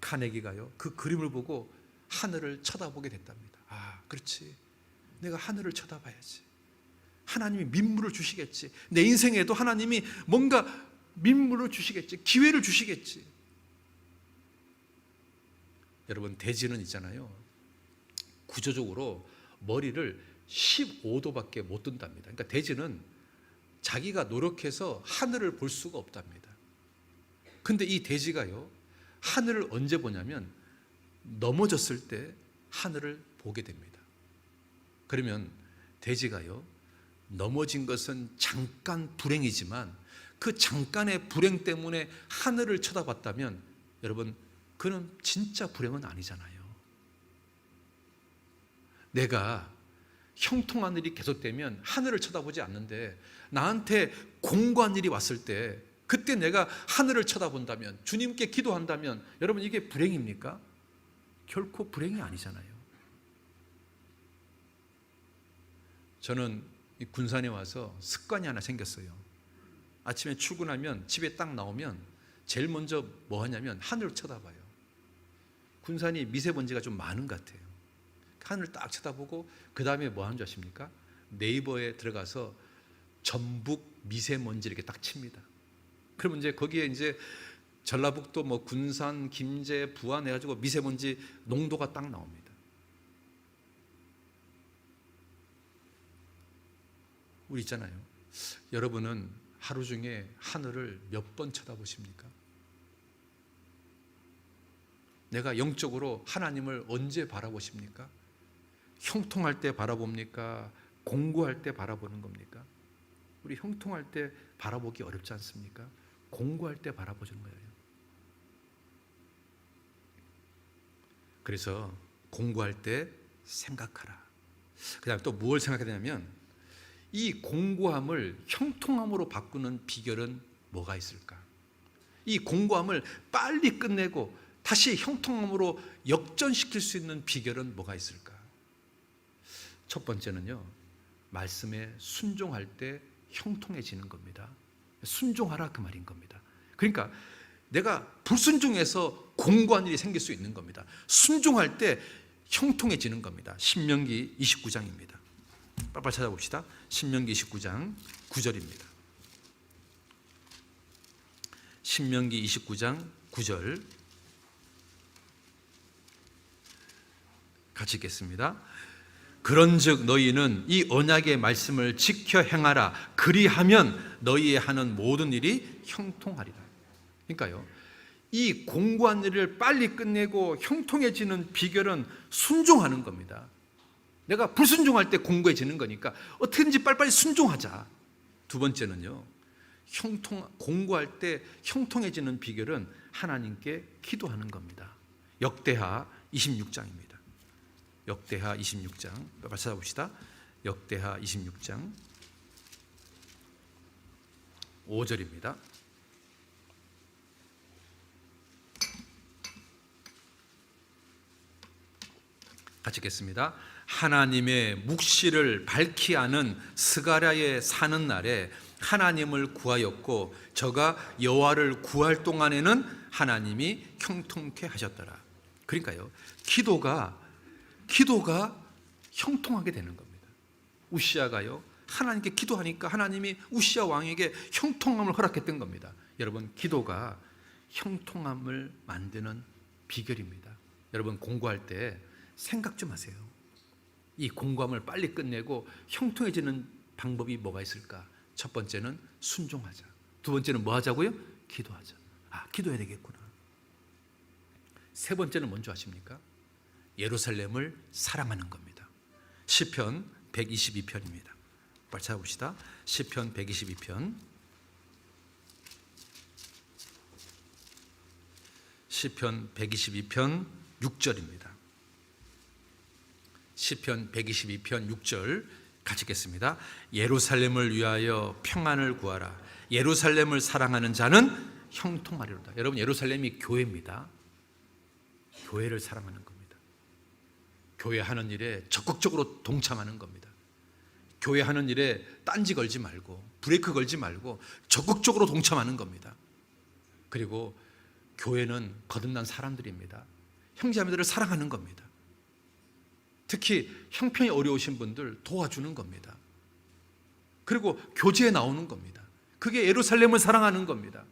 A: 카네기가요, 그 그림을 보고 하늘을 쳐다보게 됐답니다. 아, 그렇지. 내가 하늘을 쳐다봐야지. 하나님이 민물을 주시겠지. 내 인생에도 하나님이 뭔가 민물을 주시겠지. 기회를 주시겠지. 여러분, 돼지는 있잖아요. 구조적으로 머리를 15도밖에 못 든답니다. 그러니까 돼지는 자기가 노력해서 하늘을 볼 수가 없답니다. 근데 이 돼지가요, 하늘을 언제 보냐면 넘어졌을 때 하늘을 보게 됩니다. 그러면 돼지가요, 넘어진 것은 잠깐 불행이지만 그 잠깐의 불행 때문에 하늘을 쳐다봤다면 여러분, 그는 진짜 불행은 아니잖아요. 내가 형통한 일이 계속되면 하늘을 쳐다보지 않는데 나한테 공고한 일이 왔을 때 그때 내가 하늘을 쳐다본다면, 주님께 기도한다면 여러분, 이게 불행입니까? 결코 불행이 아니잖아요. 저는 이 군산에 와서 습관이 하나 생겼어요. 아침에 출근하면 집에 딱 나오면 제일 먼저 뭐 하냐면 하늘을 쳐다봐요. 군산이 미세먼지가 좀 많은 것 같아요. 하늘을 딱 쳐다보고 그 다음에 뭐 하는 줄 아십니까? 네이버에 들어가서 전북 미세먼지 이렇게 딱 칩니다. 그러면 이제 거기에 이제 전라북도 뭐 군산, 김제, 부안 해가지고 미세먼지 농도가 딱 나옵니다. 우리 있잖아요. 여러분은 하루 중에 하늘을 몇 번 쳐다보십니까? 내가 영적으로 하나님을 언제 바라보십니까? 형통할 때 바라봅니까? 공고할 때 바라보는 겁니까? 우리 형통할 때 바라보기 어렵지 않습니까? 공고할 때 바라보는 거예요. 그래서 공고할 때 생각하라. 그 다음에 또 뭘 생각해야 되냐면 이 공고함을 형통함으로 바꾸는 비결은 뭐가 있을까? 이 공고함을 빨리 끝내고 다시 형통함으로 역전시킬 수 있는 비결은 뭐가 있을까? 첫 번째는요, 말씀에 순종할 때 형통해지는 겁니다. 순종하라, 그 말인 겁니다. 그러니까 내가 불순종해서 공고한 일이 생길 수 있는 겁니다. 순종할 때 형통해지는 겁니다. 신명기 29장입니다. 빨리 찾아봅시다. 신명기 29장 9절입니다. 신명기 29장 9절 같이 읽겠습니다. 그런즉 너희는 이 언약의 말씀을 지켜 행하라. 그리하면 너희의 하는 모든 일이 형통하리라. 그러니까요, 이 공고한 일을 빨리 끝내고 형통해지는 비결은 순종하는 겁니다. 내가 불순종할 때 공고해지는 거니까 어떻게든지 빨리빨리 순종하자. 두 번째는요, 공고할 때 형통해지는 비결은 하나님께 기도하는 겁니다. 역대하 26장입니다. 역대하 26장 같이 찾아봅시다. 역대하 26장 5절입니다. 같이 읽겠습니다. 하나님의 묵시를 밝히 아는 스가랴의 사는 날에 하나님을 구하였고 저가 여호와를 구할 동안에는 하나님이 형통케 하셨더라. 그러니까요, 기도가 형통하게 되는 겁니다. 우시아가요, 하나님께 기도하니까 하나님이 우시아 왕에게 형통함을 허락했던 겁니다. 여러분, 기도가 형통함을 만드는 비결입니다. 여러분, 공부할 때 생각 좀 하세요. 이 공부함을 빨리 끝내고 형통해지는 방법이 뭐가 있을까? 첫 번째는 순종하자. 두 번째는 뭐 하자고요? 기도하자. 아, 기도해야 되겠구나. 세 번째는 뭔지 아십니까? 예루살렘을 사랑하는 겁니다. 시편 122편입니다. 빨리 찾아봅시다. 시편 122편. 시편 122편 6절입니다. 시편 122편 6절 같이 읽겠습니다. 예루살렘을 위하여 평안을 구하라. 예루살렘을 사랑하는 자는 형통하리로다. 여러분, 예루살렘이 교회입니다. 교회를 사랑하는 겁니다. 교회 하는 일에 적극적으로 동참하는 겁니다. 교회 하는 일에 딴지 걸지 말고 브레이크 걸지 말고 적극적으로 동참하는 겁니다. 그리고 교회는 거듭난 사람들입니다. 형제자매들을 사랑하는 겁니다. 특히 형편이 어려우신 분들 도와주는 겁니다. 그리고 교제에 나오는 겁니다. 그게 예루살렘을 사랑하는 겁니다.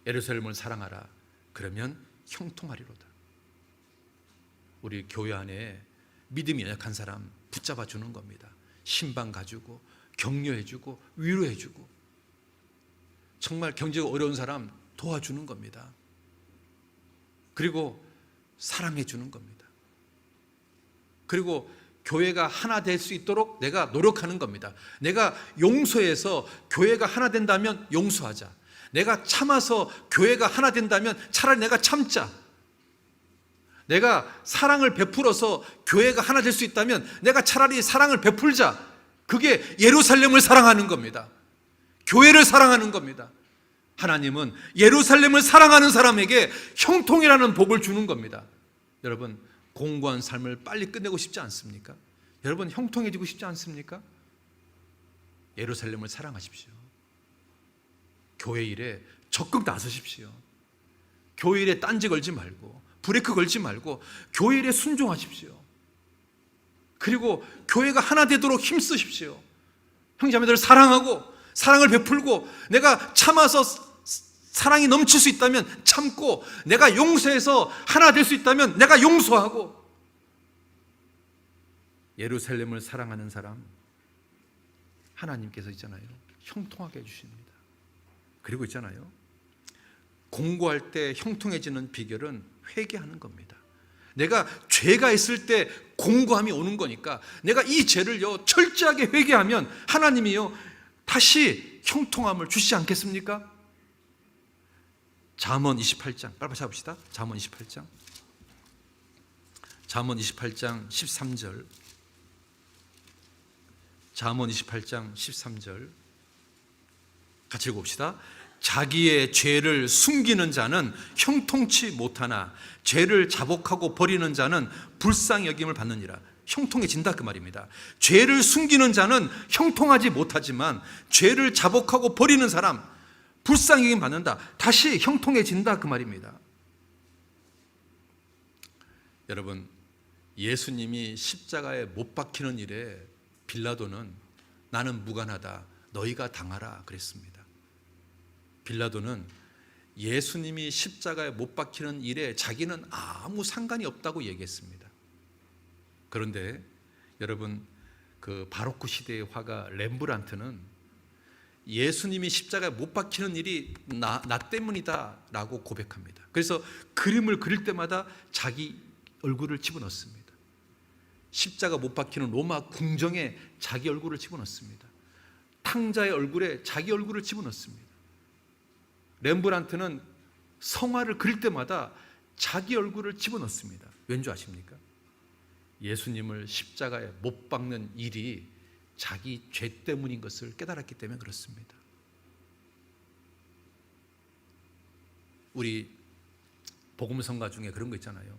A: 예루살렘을 사랑하라. 그러면 형통하리로다. 우리 교회 안에 믿음이 연약한 사람 붙잡아 주는 겁니다. 신방 가지고 격려해주고 위로해주고, 정말 경제가 어려운 사람 도와주는 겁니다. 그리고 사랑해주는 겁니다. 그리고 교회가 하나 될 수 있도록 내가 노력하는 겁니다. 내가 용서해서 교회가 하나 된다면 용서하자. 내가 참아서 교회가 하나 된다면 차라리 내가 참자. 내가 사랑을 베풀어서 교회가 하나 될 수 있다면 내가 차라리 사랑을 베풀자. 그게 예루살렘을 사랑하는 겁니다. 교회를 사랑하는 겁니다. 하나님은 예루살렘을 사랑하는 사람에게 형통이라는 복을 주는 겁니다. 여러분, 공고한 삶을 빨리 끝내고 싶지 않습니까? 여러분, 형통해지고 싶지 않습니까? 예루살렘을 사랑하십시오. 교회 일에 적극 나서십시오. 교회 일에 딴지 걸지 말고 브레이크 걸지 말고 교회 일에 순종하십시오. 그리고 교회가 하나 되도록 힘쓰십시오. 형제자매들을 사랑하고 사랑을 베풀고, 내가 참아서 사랑이 넘칠 수 있다면 참고, 내가 용서해서 하나 될 수 있다면 내가 용서하고. 예루살렘을 사랑하는 사람 하나님께서 있잖아요, 형통하게 해주십니다. 그리고 있잖아요, 공고할 때 형통해지는 비결은 회개하는 겁니다. 내가 죄가 있을 때 공고함이 오는 거니까 내가 이 죄를요 철저하게 회개하면 하나님이요 다시 형통함을 주시지 않겠습니까? 잠언 28장 빨리 잡읍시다. 잠언 28장 13절. 잠언 28장 13절 같이 읽어봅시다. 자기의 죄를 숨기는 자는 형통치 못하나 죄를 자복하고 버리는 자는 불쌍히 여김을 받느니라. 형통해진다 그 말입니다. 죄를 숨기는 자는 형통하지 못하지만 죄를 자복하고 버리는 사람 불쌍히 여김 받는다. 다시 형통해진다 그 말입니다. 여러분, 예수님이 십자가에 못 박히는 일에 빌라도는 나는 무관하다, 너희가 당하라 그랬습니다. 빌라도는 예수님이 십자가에 못 박히는 일에 자기는 아무 상관이 없다고 얘기했습니다. 그런데 여러분, 그 바로크 시대의 화가 렘브란트는 예수님이 십자가에 못 박히는 일이 나 때문이다 라고 고백합니다. 그래서 그림을 그릴 때마다 자기 얼굴을 집어넣습니다. 십자가 못 박히는 로마 궁정에 자기 얼굴을 집어넣습니다. 탕자의 얼굴에 자기 얼굴을 집어넣습니다. 렘브란트는 성화를 그릴 때마다 자기 얼굴을 집어넣습니다. 왠지 아십니까? 예수님을 십자가에 못 박는 일이 자기 죄 때문인 것을 깨달았기 때문에 그렇습니다. 우리 복음성가 중에 그런 거 있잖아요.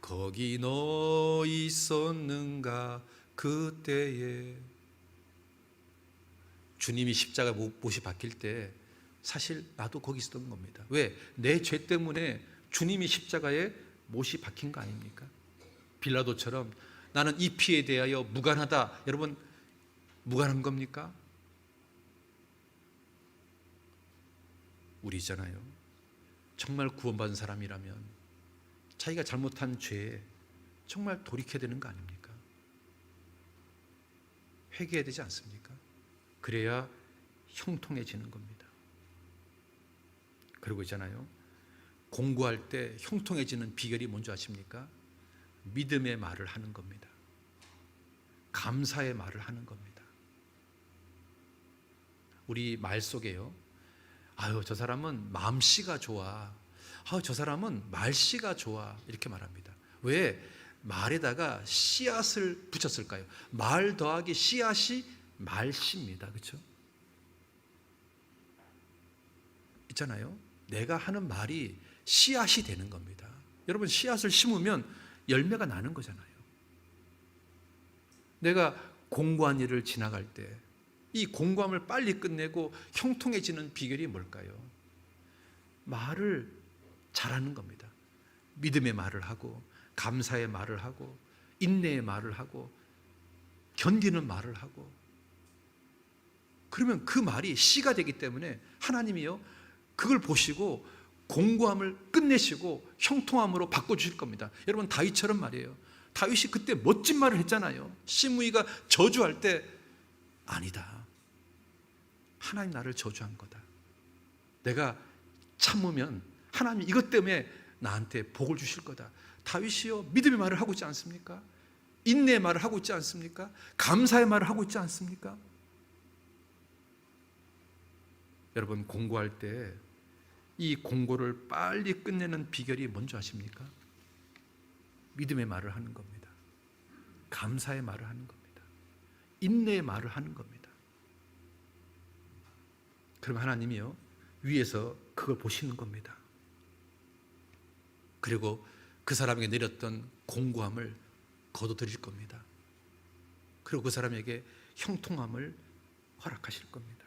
A: 거기 너 있었는가 그때에. 주님이 십자가 못이 박힐 때 사실 나도 거기 있었던 겁니다. 왜? 내 죄 때문에 주님이 십자가에 못이 박힌 거 아닙니까? 빌라도처럼 나는 이 피에 대하여 무관하다. 여러분, 무관한 겁니까? 우리잖아요, 정말 구원받은 사람이라면 자기가 잘못한 죄에 정말 돌이켜야 되는 거 아닙니까? 회개해야 되지 않습니까? 그래야 형통해지는 겁니다. 그리고 있잖아요, 공부할 때 형통해지는 비결이 뭔지 아십니까? 믿음의 말을 하는 겁니다. 감사의 말을 하는 겁니다. 우리 말 속에요, 아유 저 사람은 마음씨가 좋아, 아유 저 사람은 말씨가 좋아, 이렇게 말합니다. 왜? 말에다가 씨앗을 붙였을까요? 말 더하기 씨앗이 말씨입니다. 그렇죠? 있잖아요, 내가 하는 말이 씨앗이 되는 겁니다. 여러분, 씨앗을 심으면 열매가 나는 거잖아요. 내가 공고한 일을 지나갈 때 이 공고함을 빨리 끝내고 형통해지는 비결이 뭘까요? 말을 잘하는 겁니다. 믿음의 말을 하고 감사의 말을 하고
B: 인내의 말을 하고 견디는 말을 하고, 그러면 그 말이 씨가 되기 때문에 하나님이요 그걸 보시고 공고함을 끝내시고 형통함으로 바꿔주실 겁니다. 여러분, 다윗처럼 말이에요. 다윗이 그때 멋진 말을 했잖아요. 시므이가 저주할 때, 아니다, 하나님 나를 저주한 거다. 내가 참으면 하나님 이것 때문에 나한테 복을 주실 거다. 다윗이요 믿음의 말을 하고 있지 않습니까? 인내의 말을 하고 있지 않습니까? 감사의 말을 하고 있지 않습니까? 여러분, 공고할 때 이 공고를 빨리 끝내는 비결이 뭔지 아십니까? 믿음의 말을 하는 겁니다. 감사의 말을 하는 겁니다. 인내의 말을 하는 겁니다. 그럼 하나님이요 위에서 그걸 보시는 겁니다. 그리고 그 사람에게 내렸던 공고함을 거둬들일 겁니다. 그리고 그 사람에게 형통함을 허락하실 겁니다.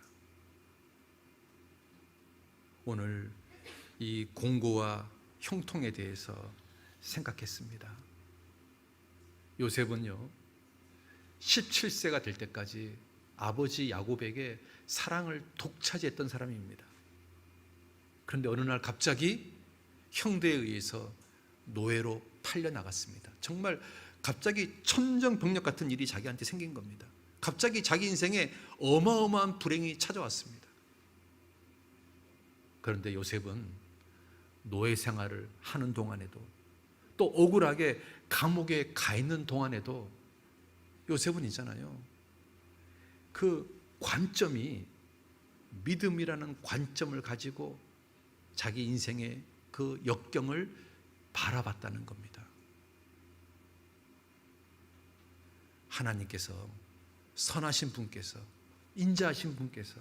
B: 오늘 이 공고와 형통에 대해서 생각했습니다. 요셉은요 17세가 될 때까지 아버지 야곱에게 사랑을 독차지했던 사람입니다. 그런데 어느 날 갑자기 형제에 의해서 노예로 팔려나갔습니다. 정말 갑자기 천정병력 같은 일이 자기한테 생긴 겁니다. 갑자기 자기 인생에 어마어마한 불행이 찾아왔습니다. 그런데 요셉은 노예 생활을 하는 동안에도, 또 억울하게 감옥에 가 있는 동안에도 요셉은 있잖아요, 그 관점이 믿음이라는 관점을 가지고 자기 인생의 그 역경을 바라봤다는 겁니다. 하나님께서, 선하신 분께서, 인자하신 분께서,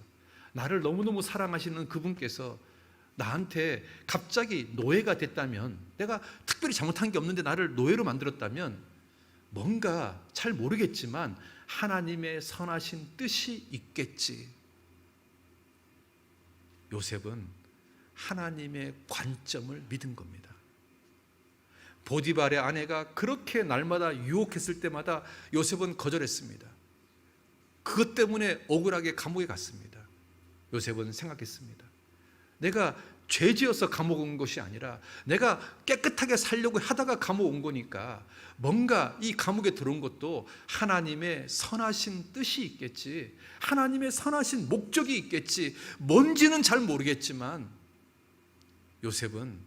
B: 나를 너무너무 사랑하시는 그분께서 나한테 갑자기 노예가 됐다면, 내가 특별히 잘못한 게 없는데 나를 노예로 만들었다면 뭔가 잘 모르겠지만 하나님의 선하신 뜻이 있겠지. 요셉은 하나님의 관점을 믿은 겁니다. 보디발의 아내가 그렇게 날마다 유혹했을 때마다 요셉은 거절했습니다. 그것 때문에 억울하게 감옥에 갔습니다. 요셉은 생각했습니다. 내가 죄지어서 감옥 온 것이 아니라 내가 깨끗하게 살려고 하다가 감옥 온 거니까 뭔가 이 감옥에 들어온 것도 하나님의 선하신 뜻이 있겠지, 하나님의 선하신 목적이 있겠지. 뭔지는 잘 모르겠지만 요셉은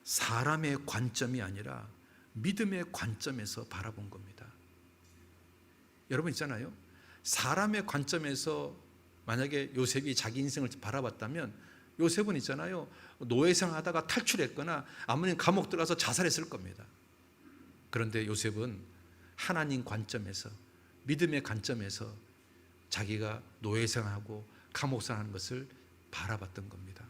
B: 사람의 관점이 아니라 믿음의 관점에서 바라본 겁니다. 여러분 있잖아요, 사람의 관점에서 만약에 요셉이 자기 인생을 바라봤다면 요셉은 있잖아요, 노예생 하다가 탈출했거나 아니면 감옥 들어가서 자살했을 겁니다. 그런데 요셉은 하나님 관점에서, 믿음의 관점에서 자기가 노예생하고 감옥생하는 것을 바라봤던 겁니다.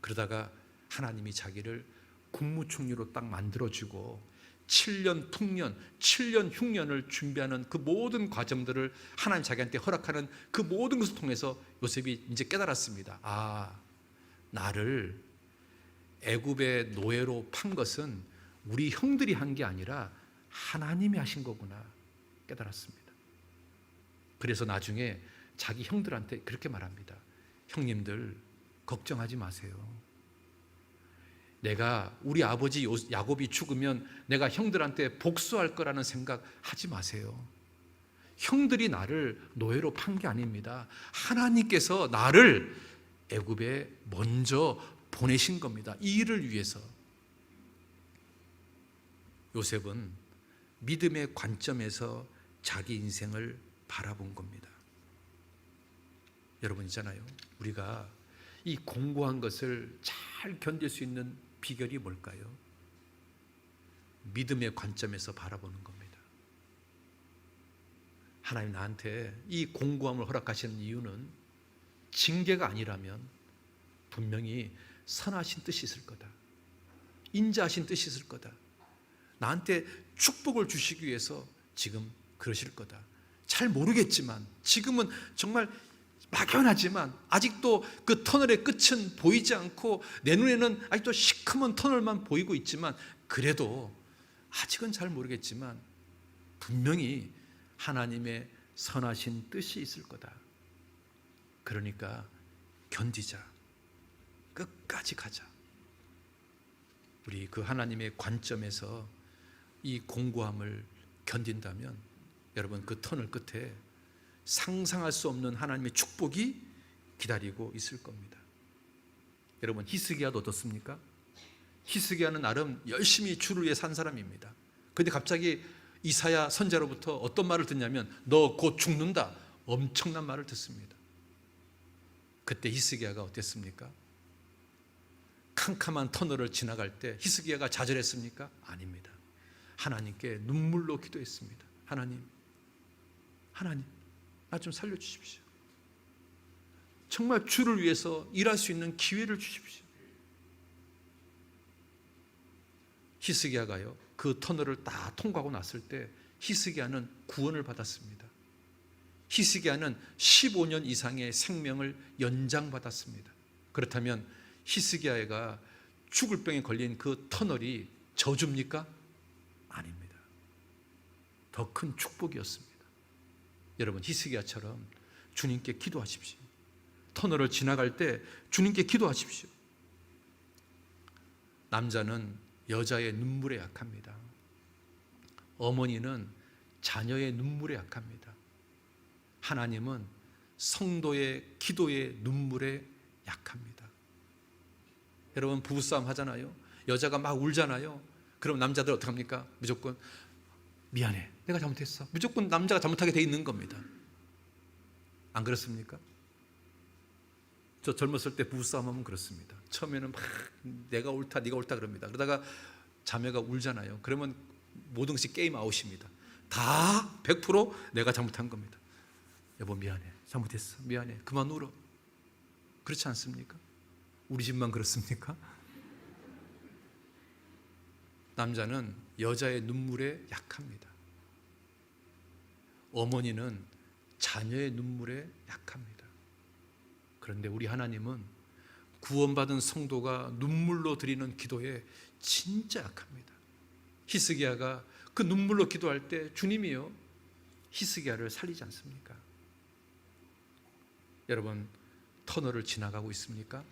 B: 그러다가 하나님이 자기를 국무총리로 딱 만들어주고 7년 풍년, 7년 흉년을 준비하는 그 모든 과정들을 하나님 자기한테 허락하는 그 모든 것을 통해서 요셉이 이제 깨달았습니다. 아, 나를 애굽의 노예로 판 것은 우리 형들이 한 게 아니라 하나님이 하신 거구나 깨달았습니다. 그래서 나중에 자기 형들한테 그렇게 말합니다. 형님들 걱정하지 마세요. 내가 우리 아버지 야곱이 죽으면 내가 형들한테 복수할 거라는 생각 하지 마세요. 형들이 나를 노예로 판 게 아닙니다. 하나님께서 나를 애굽에 먼저 보내신 겁니다. 이 일을 위해서. 요셉은 믿음의 관점에서 자기 인생을 바라본 겁니다. 여러분 있잖아요, 우리가 이 공고한 것을 잘 견딜 수 있는 비결이 뭘까요? 믿음의 관점에서 바라보는 겁니다. 하나님 나한테 이 공고함을 허락하시는 이유는 징계가 아니라면 분명히 선하신 뜻이 있을 거다, 인자하신 뜻이 있을 거다, 나한테 축복을 주시기 위해서 지금 그러실 거다. 잘 모르겠지만, 지금은 정말 막연하지만 아직도 그 터널의 끝은 보이지 않고 내 눈에는 아직도 시커먼 터널만 보이고 있지만, 그래도 아직은 잘 모르겠지만 분명히 하나님의 선하신 뜻이 있을 거다. 그러니까 견디자. 끝까지 가자. 우리 그 하나님의 관점에서 이 공고함을 견딘다면 여러분 그 터널 끝에 상상할 수 없는 하나님의 축복이 기다리고 있을 겁니다. 여러분 히스기야도 어떻습니까? 히스기야는 나름 열심히 주를 위해 산 사람입니다. 그런데 갑자기 이사야 선지자로부터 어떤 말을 듣냐면 너 곧 죽는다. 엄청난 말을 듣습니다. 그때 히스기야가 어땠습니까? 캄캄한 터널을 지나갈 때 히스기야가 좌절했습니까? 아닙니다. 하나님께 눈물로 기도했습니다. 하나님 나 좀 살려주십시오. 정말 주를 위해서 일할 수 있는 기회를 주십시오. 히스기야가요 그 터널을 다 통과하고 났을 때 히스기야는 구원을 받았습니다. 히스기야는 15년 이상의 생명을 연장받았습니다. 그렇다면 히스기야가 죽을 병에 걸린 그 터널이 저주입니까? 아닙니다. 더 큰 축복이었습니다. 여러분 히스기야처럼 주님께 기도하십시오. 터널을 지나갈 때 주님께 기도하십시오. 남자는 여자의 눈물에 약합니다. 어머니는 자녀의 눈물에 약합니다. 하나님은 성도의 기도의 눈물에 약합니다. 여러분 부부싸움 하잖아요. 여자가 막 울잖아요. 그럼 남자들 어떻게 합니까? 무조건 미안해, 내가 잘못했어. 무조건 남자가 잘못하게 돼 있는 겁니다. 안 그렇습니까? 저 젊었을 때 부부싸움 하면 그렇습니다. 처음에는 막 내가 옳다 네가 옳다 그럽니다. 그러다가 자매가 울잖아요. 그러면 모든 것이 게임 아웃입니다. 다 100% 내가 잘못한 겁니다. 여보 미안해, 잘못했어, 미안해, 그만 울어. 그렇지 않습니까? 우리 집만 그렇습니까? 남자는 여자의 눈물에 약합니다. 어머니는 자녀의 눈물에 약합니다. 그런데 우리 하나님은 구원받은 성도가 눈물로 드리는 기도에 진짜 약합니다. 히스기야가 그 눈물로 기도할 때 주님이요 히스기야를 살리지 않습니까? 여러분 터널을 지나가고 있습니까?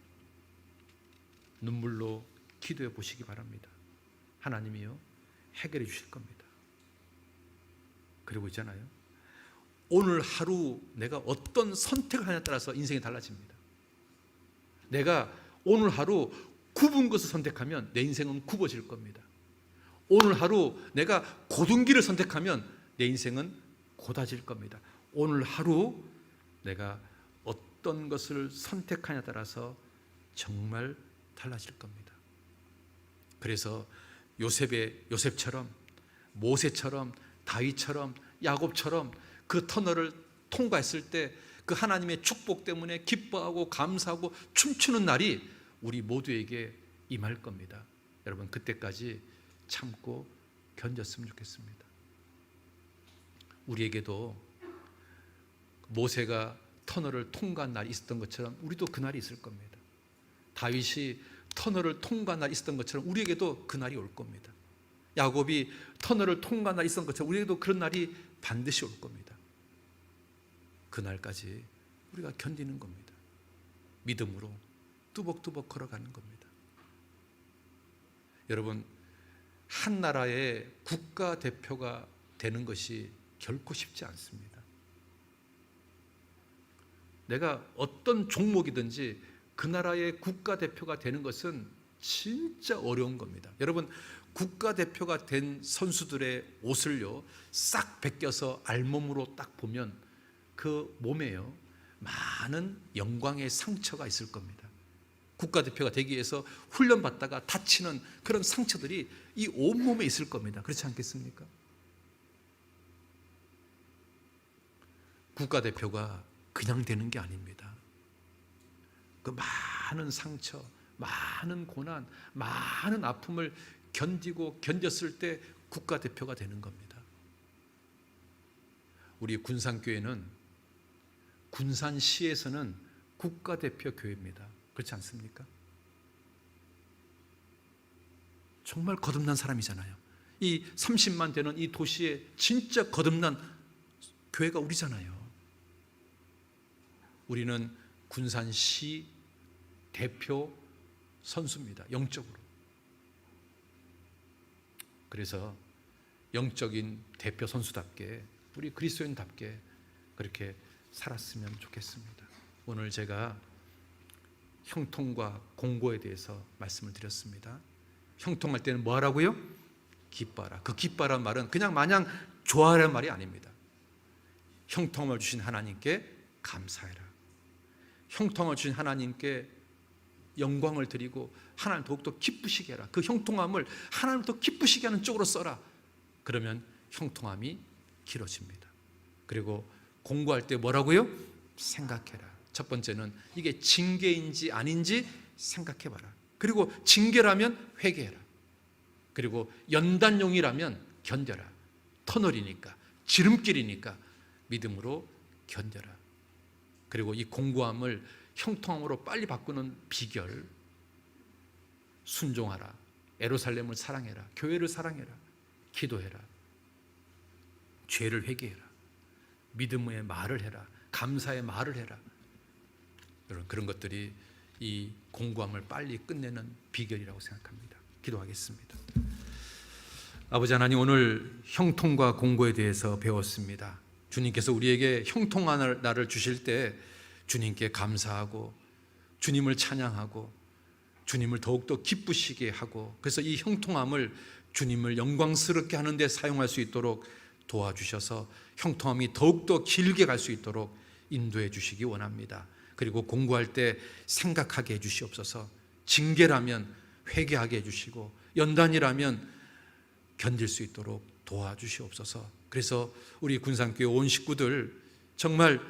B: 눈물로 기도해 보시기 바랍니다. 하나님이요 해결해 주실 겁니다. 그리고 있잖아요, 오늘 하루 내가 어떤 선택을 하냐에 따라서 인생이 달라집니다. 내가 오늘 하루 굽은 것을 선택하면 내 인생은 굽어질 겁니다. 오늘 하루 내가 곧은 길을 선택하면 내 인생은 곧아질 겁니다. 오늘 하루 내가 어떤 것을 선택하냐에 따라서 정말 달라질 겁니다. 그래서 요셉처럼, 모세처럼, 다윗처럼, 야곱처럼 그 터널을 통과했을 때 그 하나님의 축복 때문에 기뻐하고 감사하고 춤추는 날이 우리 모두에게 임할 겁니다. 여러분 그때까지 참고 견뎠으면 좋겠습니다. 우리에게도 모세가 터널을 통과한 날이 있었던 것처럼 우리도 그 날이 있을 겁니다. 다윗이 터널을 통과한 날이 있었던 것처럼 우리에게도 그 날이 올 겁니다. 야곱이 터널을 통과한 날이 있었던 것처럼 우리에게도 그런 날이 반드시 올 겁니다. 그 날까지 우리가 견디는 겁니다. 믿음으로 뚜벅뚜벅 걸어가는 겁니다. 여러분 한 나라의 국가대표가 되는 것이 결코 쉽지 않습니다. 내가 어떤 종목이든지 그 나라의 국가대표가 되는 것은 진짜 어려운 겁니다. 여러분 국가대표가 된 선수들의 옷을요 싹 벗겨서 알몸으로 딱 보면 그 몸에요 많은 영광의 상처가 있을 겁니다. 국가대표가 되기 위해서 훈련받다가 다치는 그런 상처들이 이 온몸에 있을 겁니다. 그렇지 않겠습니까? 국가대표가 그냥 되는 게 아닙니다. 그 많은 상처, 많은 고난, 많은 아픔을 견디고 견뎠을 때 국가대표가 되는 겁니다. 우리 군산교회는 군산시에서는 국가대표 교회입니다. 그렇지 않습니까? 정말 거듭난 사람이잖아요. 이 30만 되는 이 도시에 진짜 거듭난 교회가 우리잖아요. 우리는 군산시 대표 선수입니다. 영적으로. 그래서 영적인 대표 선수답게 우리 그리스도인답게 그렇게 살았으면 좋겠습니다. 오늘 제가 형통과 공고에 대해서 말씀을 드렸습니다. 형통할 때는 뭐 하라고요? 기뻐하라. 그 기뻐하라는 말은 그냥 마냥 좋아하라는 말이 아닙니다. 형통을 주신 하나님께 감사해라. 형통을 주신 하나님께 영광을 드리고 하나님 더욱더 기쁘시게 해라. 그 형통함을 하나님을 더 기쁘시게 하는 쪽으로 써라. 그러면 형통함이 길어집니다. 그리고 공부할 때 뭐라고요? 생각해라. 첫 번째는 이게 징계인지 아닌지 생각해봐라. 그리고 징계라면 회개해라. 그리고 연단용이라면 견뎌라. 터널이니까, 지름길이니까 믿음으로 견뎌라. 그리고 이 공고함을 형통함으로 빨리 바꾸는 비결, 순종하라. 예루살렘을 사랑해라. 교회를 사랑해라. 기도해라. 죄를 회개해라. 믿음의 말을 해라. 감사의 말을 해라. 그런 것들이 이 공고함을 빨리 끝내는 비결이라고 생각합니다. 기도하겠습니다. 아버지 하나님, 오늘 형통과 공고에 대해서 배웠습니다. 주님께서 우리에게 형통한 날을 주실 때 주님께 감사하고 주님을 찬양하고 주님을 더욱더 기쁘시게 하고, 그래서 이 형통함을 주님을 영광스럽게 하는 데 사용할 수 있도록 도와주셔서 형통함이 더욱더 길게 갈 수 있도록 인도해 주시기 원합니다. 그리고 공부할 때 생각하게 해 주시옵소서. 징계라면 회개하게 해주시고 연단이라면 견딜 수 있도록 도와주시옵소서. 그래서 우리 군산교회 온 식구들 정말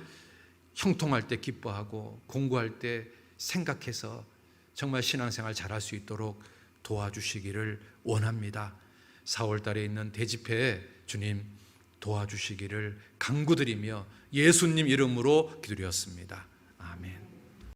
B: 형통할 때 기뻐하고 공부할 때 생각해서 정말 신앙생활 잘할 수 있도록 도와주시기를 원합니다. 4월 달에 있는 대집회에 주님 도와주시기를 간구드리며 예수님 이름으로 기도드렸습니다. 아멘.